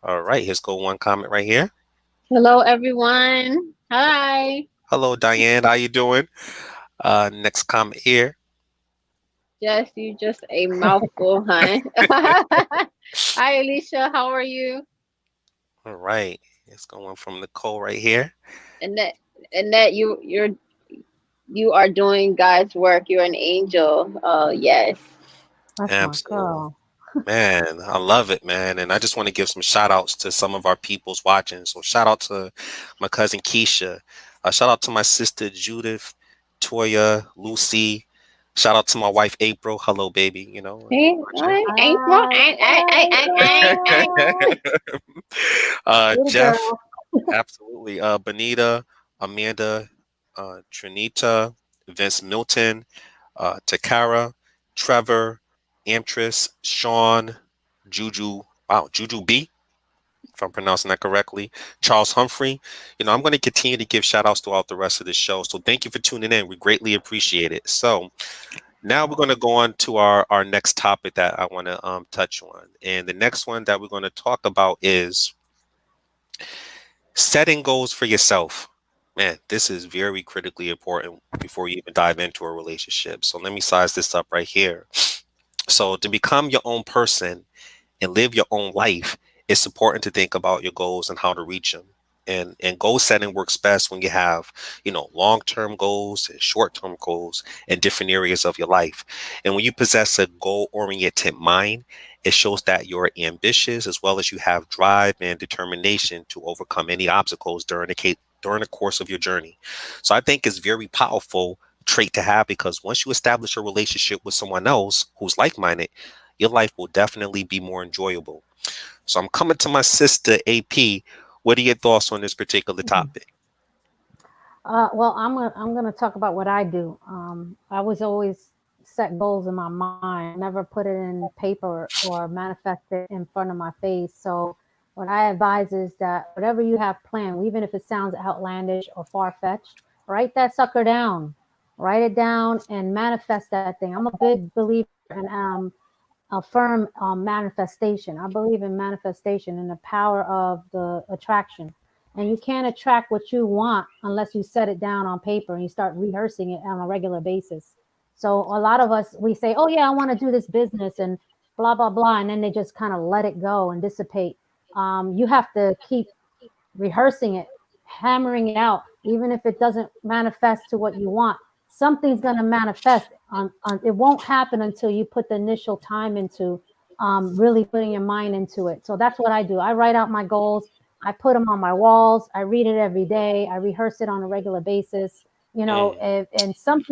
All right, here's go one comment right here.
Hello, everyone. Hi.
Hello, Diane. How you doing? Next comment here.
Jess, you just a mouthful, huh? Hi, Alicia. How are you?
All right. It's going from Nicole right here.
And that you are doing God's work. You're an angel. Oh yes.
That's my
Absolutely.
girl.
Man, I love it, man. And I just want to give some shout outs to some of our peoples watching. So shout out to my cousin Keisha. Shout out to my sister Judith, Toya, Lucy. Shout out to my wife April. Hello, baby. You know,
See,
watching.
April,
Hi, April. Little
Jeff,
girl.
absolutely. Benita, Amanda, Trinita, Vince Milton, Takara, Trevor, Amtris, Sean, Juju, wow, Juju B, if I'm pronouncing that correctly, Charles Humphrey. You know, I'm going to continue to give shout outs throughout the rest of the show. So thank you for tuning in. We greatly appreciate it. So now we're going to go on to our next topic that I want to touch on. And the next one that we're going to talk about is setting goals for yourself. Man, this is very critically important before you even dive into a relationship. So let me size this up right here. So to become your own person and live your own life, it's important to think about your goals and how to reach them. And goal setting works best when you have, you know, long-term goals and short-term goals in different areas of your life. And when you possess a goal-oriented mind, it shows that you're ambitious as well as you have drive and determination to overcome any obstacles during the course of your journey. So I think it's very powerful trait to have because once you establish a relationship with someone else who's like-minded, your life will definitely be more enjoyable. So I'm coming to my sister AP. What are your thoughts on this particular topic?
Well, I'm gonna talk about what I do. I was always set goals in my mind, never put it in paper or manifest it in front of my face. So what I advise is that whatever you have planned, even if it sounds outlandish or far fetched, write that sucker down. Write it down and manifest that thing. I'm a big believer in affirm manifestation. I believe in manifestation and the power of the attraction. And you can't attract what you want unless you set it down on paper and you start rehearsing it on a regular basis. So a lot of us, we say, oh yeah, I want to do this business and blah, blah, blah. And then they just kind of let it go and dissipate. You have to keep rehearsing it, hammering it out, even if it doesn't manifest to what you want. Something's going to manifest. It won't happen until you put the initial time into really putting your mind into it. So that's what I do. I write out my goals. I put them on my walls. I read it every day. I rehearse it on a regular basis. You know,
Mm,
and some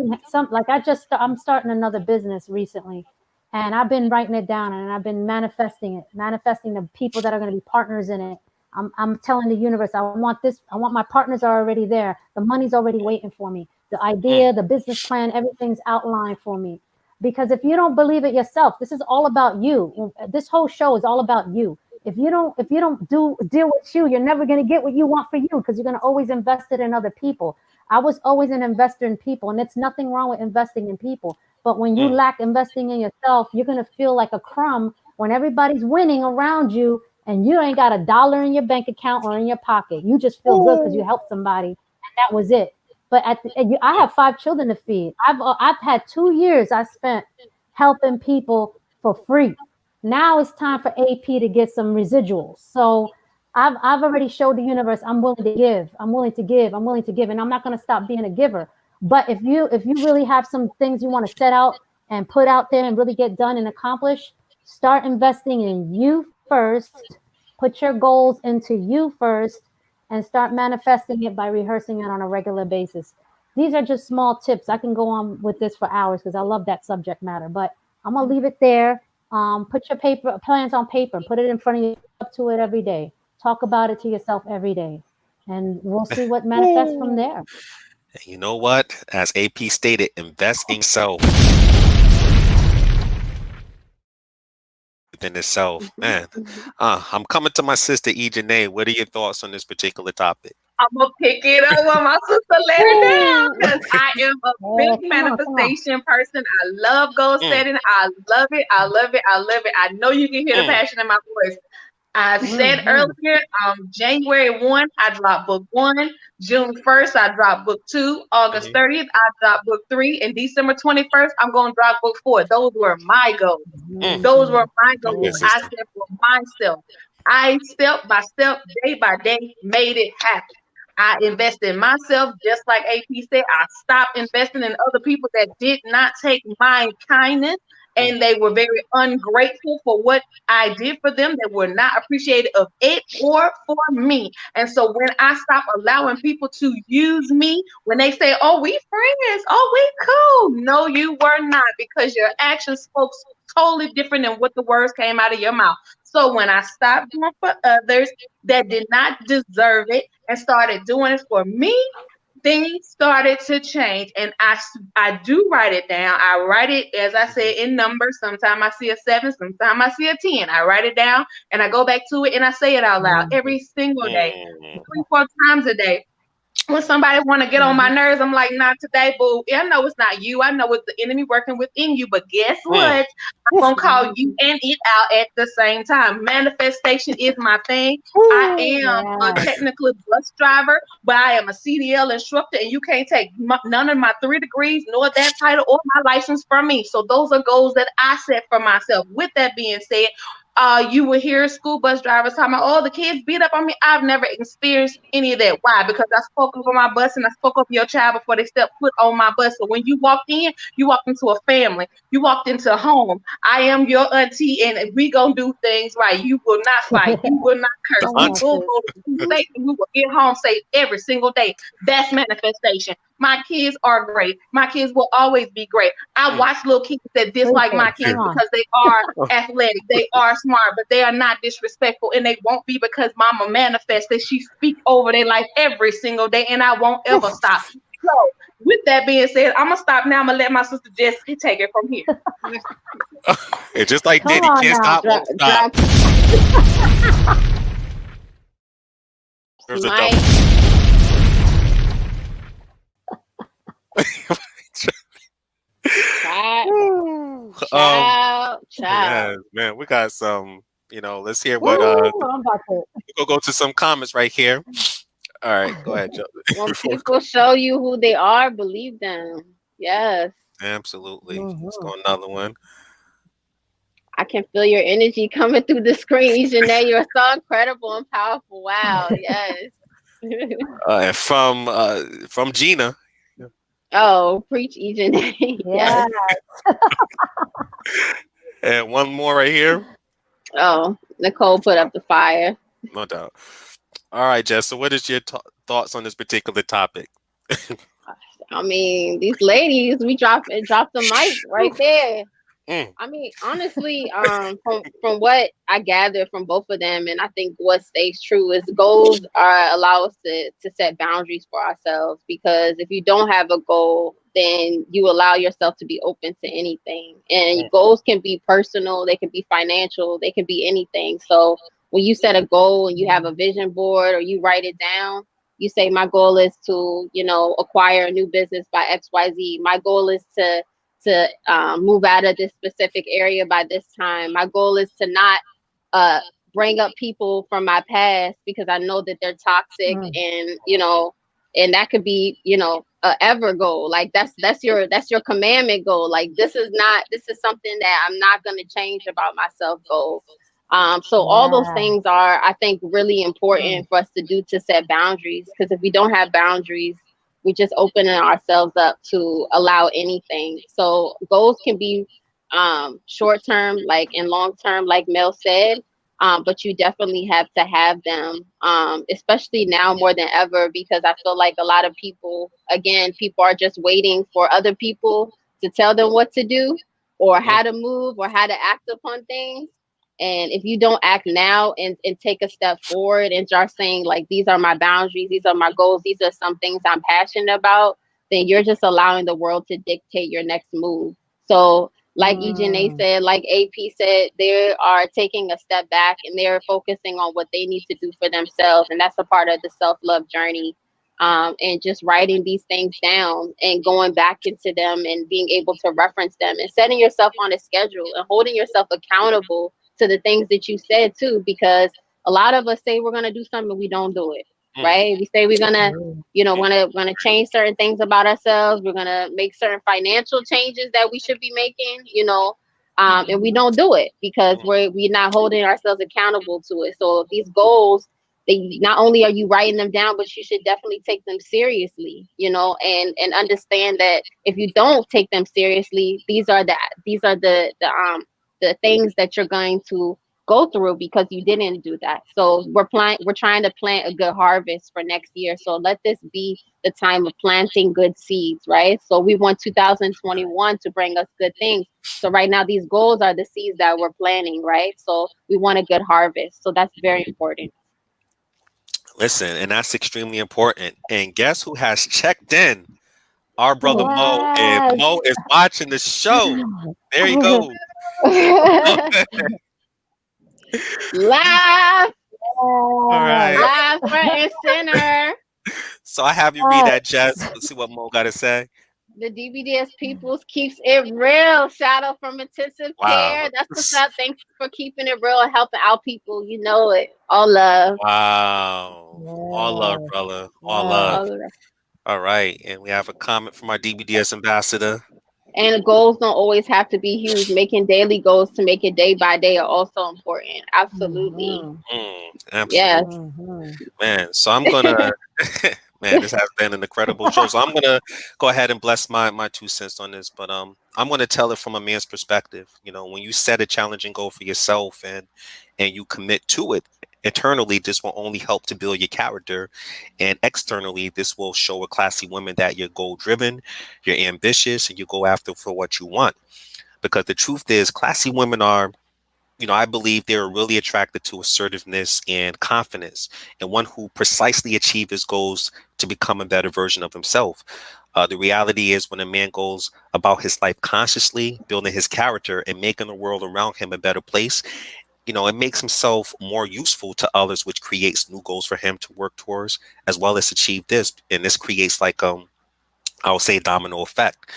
like I'm starting another business recently, and I've been writing it down and I've been manifesting it, manifesting the people that are going to be partners in it. I'm telling the universe, I want this. I want my partners are already there. The money's already waiting for me. The
mm,
idea, the business plan, everything's outlined for me. Because if you don't believe it yourself, this is all about you. This whole show is all about you. If you don't deal with you, you're never going to get what you want for you because you're going to always invest it in other people. I was always an investor in people, and it's nothing wrong with investing in people. But when you
mm,
lack investing in yourself, you're going to feel like a crumb when everybody's winning around you and you ain't got a dollar in your bank account or in your pocket. You just feel good because you helped somebody, and that was it. But I
mm,
have 5 children to feed. I've had 2 years I spent helping people for free. Now it's time for AP to get some residuals. So I've already showed the universe I'm willing to give. I'm willing to give. I'm willing to give, and I'm not going to stop being a giver. But if you really have some things you want to set out and put out there and really get done and accomplish, start investing in you first. Put your goals into you first and start manifesting it by rehearsing it on a regular basis. These are just small tips. I can go on with this for hours because I love that subject matter, but I'm gonna leave it there. Put your paper plans on paper, put it in front of you, up to it every day. Talk about it to yourself every day, and we'll see what manifests from there.
And you know what? As AP stated, invest in yourself within itself. Man, I'm coming to my sister Jene. What are your thoughts on this particular topic?
I'm gonna pick it up while my sister let it down because I am a big
Come on.
manifestation person. I love goal
Mm,
setting. I love it. I love it. I love it. I know you can hear the
mm,
passion in my voice. I said
Mm-hmm.
earlier, January 1, I dropped book 1. June 1st, I dropped book 2. August
mhm,
30th, I dropped book 3. And December 21st, I'm going to drop book 4. Those were my goals.
mm.
Those were my
Go
goals.
ahead,
Mm-hmm.
I
sister.
said for myself. I step by step, day by day, made it happen. I invest in myself, just like AP said. I stopped investing in other people that did not take my kindness and they were very ungrateful for what I did for them. They were not appreciative of it or for me. And so when I stopped allowing people to use me, when they say, "Oh, we friends, oh, we cool," no, you were not, because your actions spoke totally different than what the words came out of your mouth. So when I stopped doing for others that did not deserve it and started doing it for me, things started to change. And I do write it down. I write it, as I said, in numbers. Sometimes I see a 7, sometimes I see a 10. I write it down and I go back to it and I say it out loud every single day, 3-4 times a day. When somebody want to get on my nerves, I'm like, not today, boo. I know it's not you. I know it's the enemy working within you. But guess what? I'm going to call you and it out at the same time. Manifestation is my thing. I am a technical bus driver, but I am a CDL instructor, and you can't take none of my 3 degrees, nor that title, or my license from me. So those are goals that I set for myself. With that being said, you will hear school bus drivers talking about, "Oh, the kids beat up on me." I've never experienced any of that. Why? Because I spoke over my bus and I spoke over your child before they stepped foot on my bus. So when you walked in, you walked into a family. You walked into a home. I am your auntie, and we gonna do things right. You will not fight. You will not curse. We will go to school safe, and we will get home safe every single day. That's manifestation. My kids are great. My kids will always be great. I watch little kids that dislike my kids because they are athletic, they are smart, but they are not disrespectful, and they won't be, because mama manifests that she speak over their life every single day, and I won't ever stop. So with that being said, I'm gonna stop now. I'm gonna let my sister Jess take it from here.
It's just like Diddy, can't stop, won't stop. There's a double.
Child.
Yeah, man, we got some. Let's hear what. We'll go to some comments right here. All right, go ahead, Joe.
When people show you who they are, believe them. Yes.
Absolutely. Let's go another one.
I can feel your energy coming through the screen, Jene. You're so incredible and powerful. Wow. Yes.
From Gina.
Oh, preach, Jene. Yes.
And one more right here.
Oh, Nicole put up the fire.
No doubt. All right, Jess. So, what is your thoughts on this particular topic?
I mean, these ladies, we drop the mic right there. I mean, honestly, from what I gather from both of them, and I think what stays true is goals allow us to set boundaries for ourselves, because if you don't have a goal, then you allow yourself to be open to anything. And goals can be personal, they can be financial, they can be anything. So when you set a goal and you have a vision board or you write it down, you say, my goal is to, acquire a new business by XYZ. My goal is to move out of this specific area by this time. My goal is to not bring up people from my past because I know that they're toxic, and and that could be a ever goal. Like that's your commandment goal. Like this is something that I'm not going to change about myself goal. So all those things are, I think, really important for us to do, to set boundaries, because if we don't have boundaries, we're just opening ourselves up to allow anything. So goals can be short term, like, and long term, like Mel said, but you definitely have to have them, especially now more than ever, because I feel like a lot of people are just waiting for other people to tell them what to do or how to move or how to act upon things. And if you don't act now and take a step forward and start saying, like, these are my boundaries, these are my goals, these are some things I'm passionate about, then you're just allowing the world to dictate your next move. So like Jene said, like AP said, they are taking a step back and they're focusing on what they need to do for themselves. And that's a part of the self-love journey. And just writing these things down and going back into them and being able to reference them and setting yourself on a schedule and holding yourself accountable to the things that you said too, because a lot of us say we're going to do something, we don't do it, right? We say we're going to, want to change certain things about ourselves. We're going to make certain financial changes that we should be making, And we don't do it because we're not holding ourselves accountable to it. So these goals, they not only are you writing them down, but you should definitely take them seriously, and understand that if you don't take them seriously, these are the things that you're going to go through because you didn't do that. So we're trying to plant a good harvest for next year. So let this be the time of planting good seeds, right? So we want 2021 to bring us good things. So right now these goals are the seeds that we're planting, right? So we want a good harvest. So that's very important.
Listen, and that's extremely important. And guess who has checked in? Our brother Mo. And
Yes.
Mo is watching the show. There you go.
Laugh,
All right.
laugh, front and center.
So I have you read that, Jess. Let's see what Mo got to say.
The DBDS peoples keeps it real. Shout out from intensive
Wow.
care. That's what's up. Thanks for keeping it real and helping out people. You know it. All love.
Wow. All love,
Yes.
brother. All
Yes.
love.
All love.
All right. And we have a comment from our DBDS ambassador.
And goals don't always have to be huge. Making daily goals to make it day by day are also important. Absolutely.
Absolutely.
Yes.
Man, so I'm gonna man, this has been an incredible show. So I'm gonna go ahead and bless my 2 cents on this, but I'm gonna tell it from a man's perspective. When you set a challenging goal for yourself and you commit to it internally, this will only help to build your character, and externally, this will show a classy woman that you're goal driven, you're ambitious, and you go after for what you want. Because the truth is, classy women are, I believe they're really attracted to assertiveness and confidence, and one who precisely achieves his goals to become a better version of himself. The reality is, when a man goes about his life consciously, building his character and making the world around him a better place, it makes himself more useful to others, which creates new goals for him to work towards, as well as achieve this. And this creates I would say, domino effect.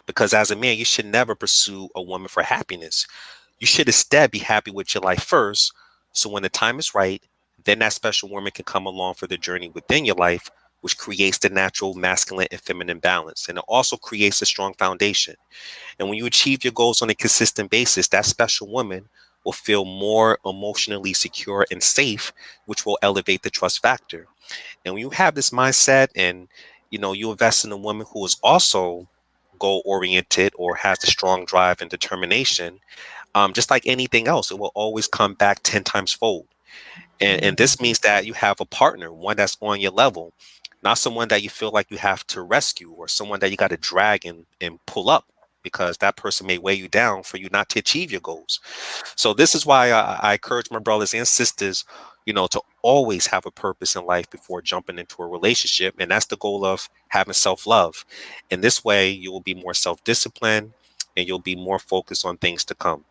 Because as a man, you should never pursue a woman for happiness. You should instead be happy with your life first. So when the time is right, then that special woman can come along for the journey within your life, which creates the natural masculine and feminine balance. And it also creates a strong foundation. And when you achieve your goals on a consistent basis, that special woman will feel more emotionally secure and safe, which will elevate the trust factor. And when you have this mindset and, you invest in a woman who is also goal oriented or has a strong drive and determination, just like anything else, it will always come back 10 times fold. And this means that you have a partner, one that's on your level, not someone that you feel like you have to rescue or someone that you got to drag and pull up, because that person may weigh you down for you not to achieve your goals. So this is why I encourage my brothers and sisters, to always have a purpose in life before jumping into a relationship. And that's the goal of having self-love. In this way, you will be more self-disciplined and you'll be more focused on things to come.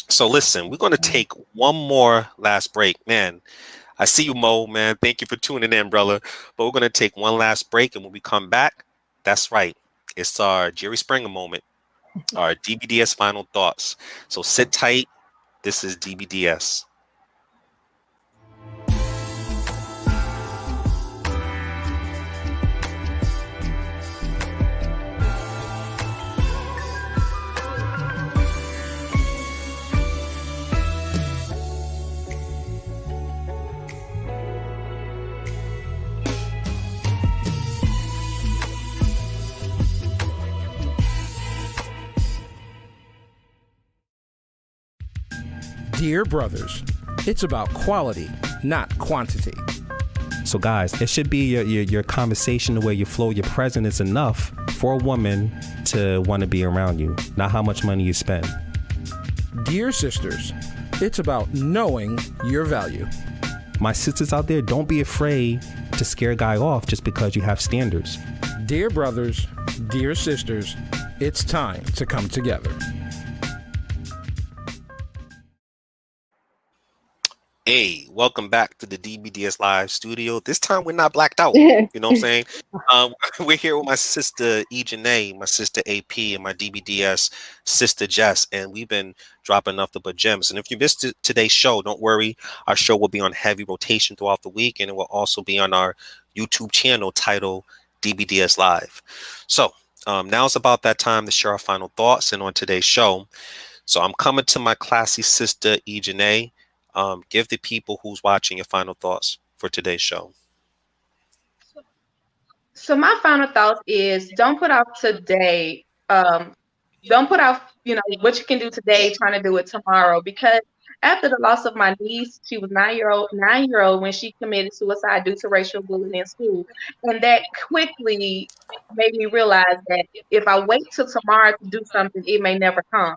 So listen, we're going to take one more last break. Man, I see you, Mo, man. Thank you for tuning in, brother. But we're going to take one last break. And when we come back, that's right, it's our Jerry Springer moment, our DBDS final thoughts. So sit tight. This is DBDS.
Dear brothers, it's about quality, not quantity.
So guys, it should be your conversation, the way you flow, your presence is enough for a woman to want to be around you, not how much money you spend.
Dear sisters, it's about knowing your value.
My sisters out there, don't be afraid to scare a guy off just because you have standards.
Dear brothers, dear sisters, it's time to come together.
Hey, welcome back to the DBDS Live studio. This time we're not blacked out. You know what I'm saying? We're here with my sister Jene, my sister AP, and my DBDS sister Jess, and we've been dropping nothing but gems. And if you missed today's show, don't worry. Our show will be on heavy rotation throughout the week, and it will also be on our YouTube channel titled DBDS Live. So now it's about that time to share our final thoughts. And on today's show, So I'm coming to my classy sister, Jene. Give the people who's watching your final thoughts for today's show.
So my final thought is don't put off today. Don't put off, what you can do today, trying to do it tomorrow. Because after the loss of my niece, she was 9-year old when she committed suicide due to racial bullying in school. And that quickly made me realize that if I wait till tomorrow to do something, it may never come.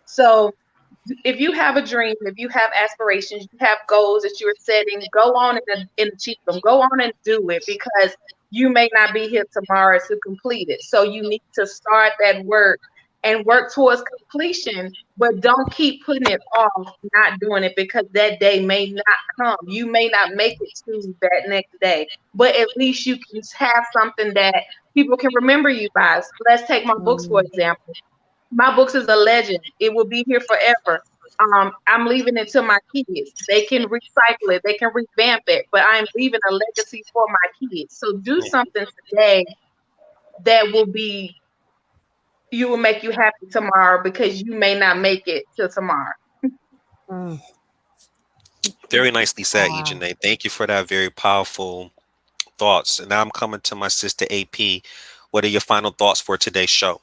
So if you have a dream, if you have aspirations, you have goals that you're setting, go on and achieve them. Go on and do it, because you may not be here tomorrow to complete it. So you need to start that work and work towards completion, but don't keep putting it off, not doing it, because that day may not come. You may not make it to that next day, but at least you can have something that people can remember you by. So let's take my books, for example. My books is a legend. It will be here forever. I'm leaving it to my kids. They can recycle it. They can revamp it, but I'm leaving a legacy for my kids. So do something today that will make you happy tomorrow, because you may not make it till tomorrow.
Mm.
Very nicely said,
Wow.
Jene. Thank you for that very powerful thoughts. And now I'm coming to my sister, AP. What are your final thoughts for today's show?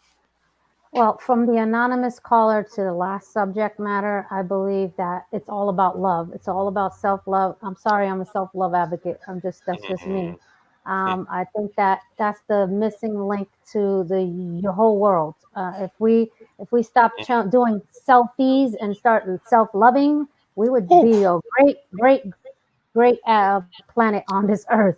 Well, from the anonymous caller to the last subject matter, I believe that it's all about love. It's all about self-love. I'm sorry, I'm a self-love advocate. That's just me. I think that that's the missing link to the whole world. If we stop doing selfies and start self-loving, we would be a great planet on this earth.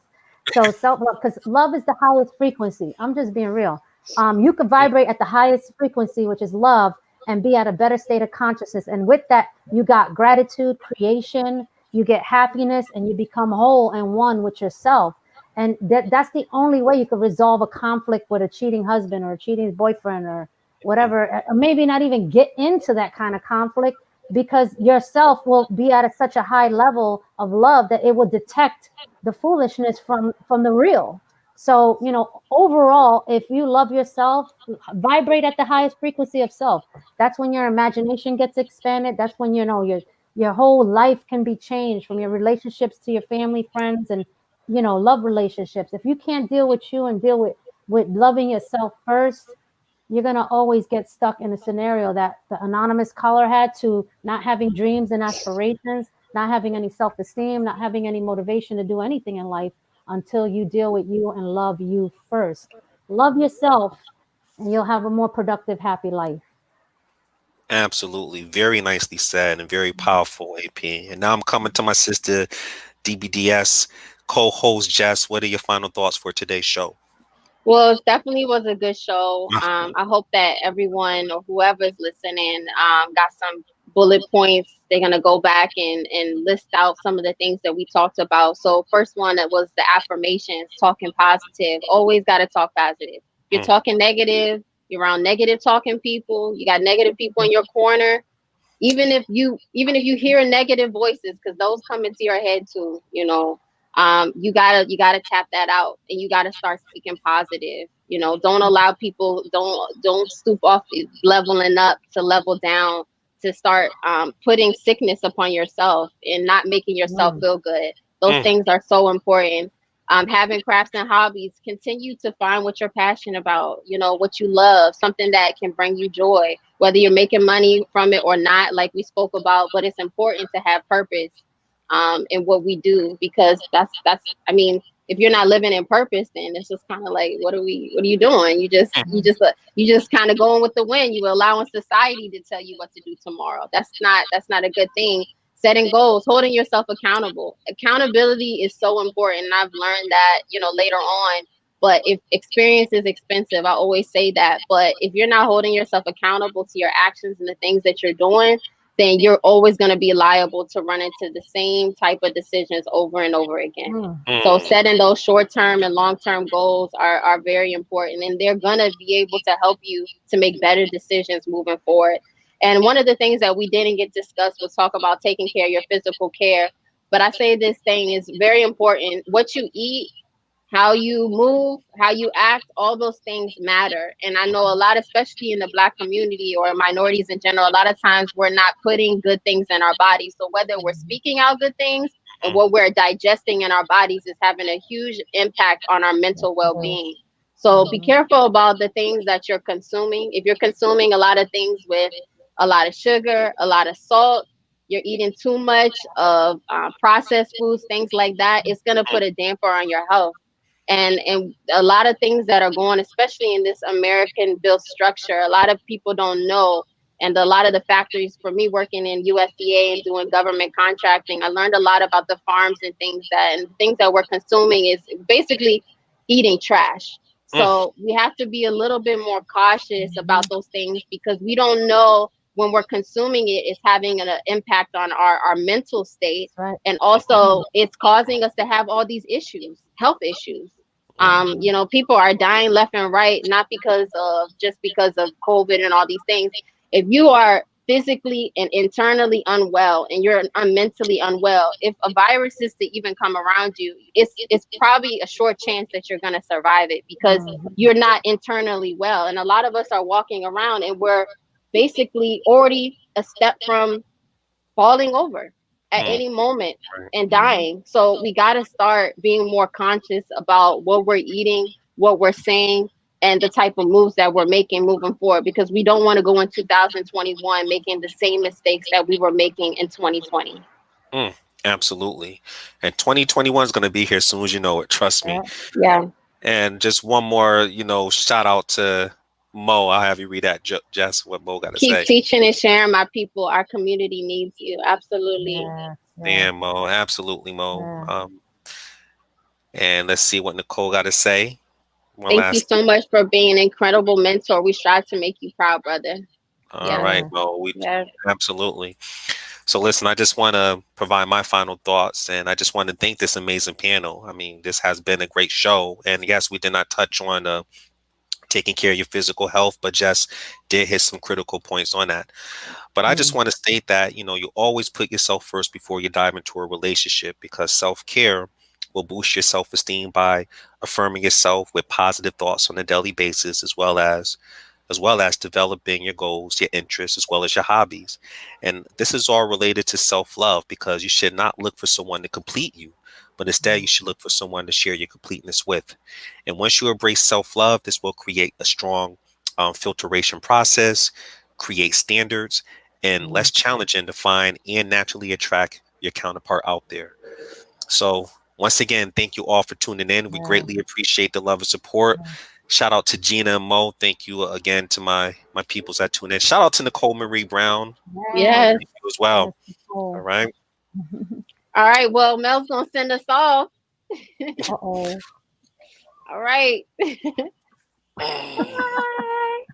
So self-love, because love is the highest frequency. I'm just being real. You could vibrate at the highest frequency, which is love, and be at a better state of consciousness. And with that, you got gratitude, creation, you get happiness, and you become whole and one with yourself. And that's the only way you could resolve a conflict with a cheating husband or a cheating boyfriend or whatever. Maybe not even get into that kind of conflict, because yourself will be at such a high level of love that it will detect the foolishness from the real. So, overall, if you love yourself, vibrate at the highest frequency of self. That's when your imagination gets expanded. That's when, your whole life can be changed, from your relationships to your family, friends, and, love relationships. If you can't deal with you and deal with loving yourself first, you're going to always get stuck in a scenario that the anonymous caller had, to not having dreams and aspirations, not having any self-esteem, not having any motivation to do anything in life until you deal with you and love you first. Love yourself, and you'll have a more productive, happy life.
Absolutely. Very nicely said and very powerful, AP. And now I'm coming to my sister, DBDS, co-host Jess. What are your final thoughts for today's show?
Well, it definitely was a good show. I hope that everyone or whoever's listening got some bullet points. They're going to go back and list out some of the things that we talked about. So first one, that was the affirmations, talking positive. Always got to talk positive. You're talking negative, you're around negative talking people, you got negative people in your corner. Even if you hear negative voices, because those come into your head too, you gotta tap that out, and you gotta start speaking positive. Don't allow people, don't stoop off leveling up to level down, to start putting sickness upon yourself and not making yourself feel good. Those things are so important. Having crafts and hobbies, continue to find what you're passionate about, what you love, something that can bring you joy, whether you're making money from it or not, like we spoke about. But it's important to have purpose in what we do, because that's if you're not living in purpose, then it's just kind of like, what are you doing? You just kind of going with the wind. You allowing society to tell you what to do tomorrow. That's not a good thing. Setting goals, holding yourself accountable. Accountability is so important. And I've learned that, later on. But if experience is expensive, I always say that. But if you're not holding yourself accountable to your actions and the things that you're doing, then you're always going to be liable to run into the same type of decisions over and over again. So setting those short-term and long-term goals are very important, and they're going to be able to help you to make better decisions moving forward. And one of the things that we didn't get discussed was talk about taking care of your physical care. But I say this thing is very important. What you eat how you move, how you act, all those things matter. And I know a lot, especially in the Black community or minorities in general, a lot of times we're not putting good things in our bodies. So whether we're speaking out good things and what we're digesting in our bodies is having a huge impact on our mental well-being. So be careful about the things that you're consuming. If you're consuming a lot of things with a lot of sugar, a lot of salt, you're eating too much of processed foods, things like that, it's going to put a damper on your health. And a lot of things that are going, especially in this American built structure, a lot of people don't know. And a lot of the factories, for me working in USDA and doing government contracting, I learned a lot about the farms and things that we're consuming is basically eating trash. So we have to be a little bit more cautious about those things because we don't know when we're consuming it, it's having an impact on our mental state.
Right.
And also it's causing us to have all these issues, health issues. You know, people are dying left and right, not because of COVID and all these things. If you are physically and internally unwell and you're mentally unwell, if a virus is to even come around you, it's probably a short chance that you're going to survive it because you're not internally well. And a lot of us are walking around and we're basically already a step from falling over at any moment and dying. So we got to start being more conscious about what we're eating, what we're saying, and the type of moves that we're making moving forward, because we don't want to go in 2021 making the same mistakes that we were making in 2020.
Absolutely. And 2021 is going to be here as soon as you know it. Trust me.
Yeah.
And just one more, shout out to Mo. I'll have you read that, Jess, what Mo got to say.
Keep teaching and sharing, my people. Our community needs you. Absolutely.
Damn, Mo. Absolutely, Mo. And let's see what Nicole got to say.
Thank you so much for being an incredible mentor. We strive to make you proud, brother.
All right, Mo. Absolutely. So listen, I just want to provide my final thoughts, and I just want to thank this amazing panel. I mean, this has been a great show. And yes, we did not touch on taking care of your physical health, but Jess did hit some critical points on that. But I just want to state that, you always put yourself first before you dive into a relationship, because self-care will boost your self-esteem by affirming yourself with positive thoughts on a daily basis, as well as developing your goals, your interests, as well as your hobbies. And this is all related to self-love, because you should not look for someone to complete you, but instead you should look for someone to share your completeness with. And once you embrace self-love, this will create a strong filtration process, create standards, and less challenging to find and naturally attract your counterpart out there. So once again, thank you all for tuning in. We greatly appreciate the love and support. Shout out to Gina and Mo. Thank you again to my peoples that tune in. Shout out to Nicole Marie Brown.
Yes.
Thank you as well. All right.
All right. Well, Mel's gonna send us off.
Uh-oh.
All right. Bye.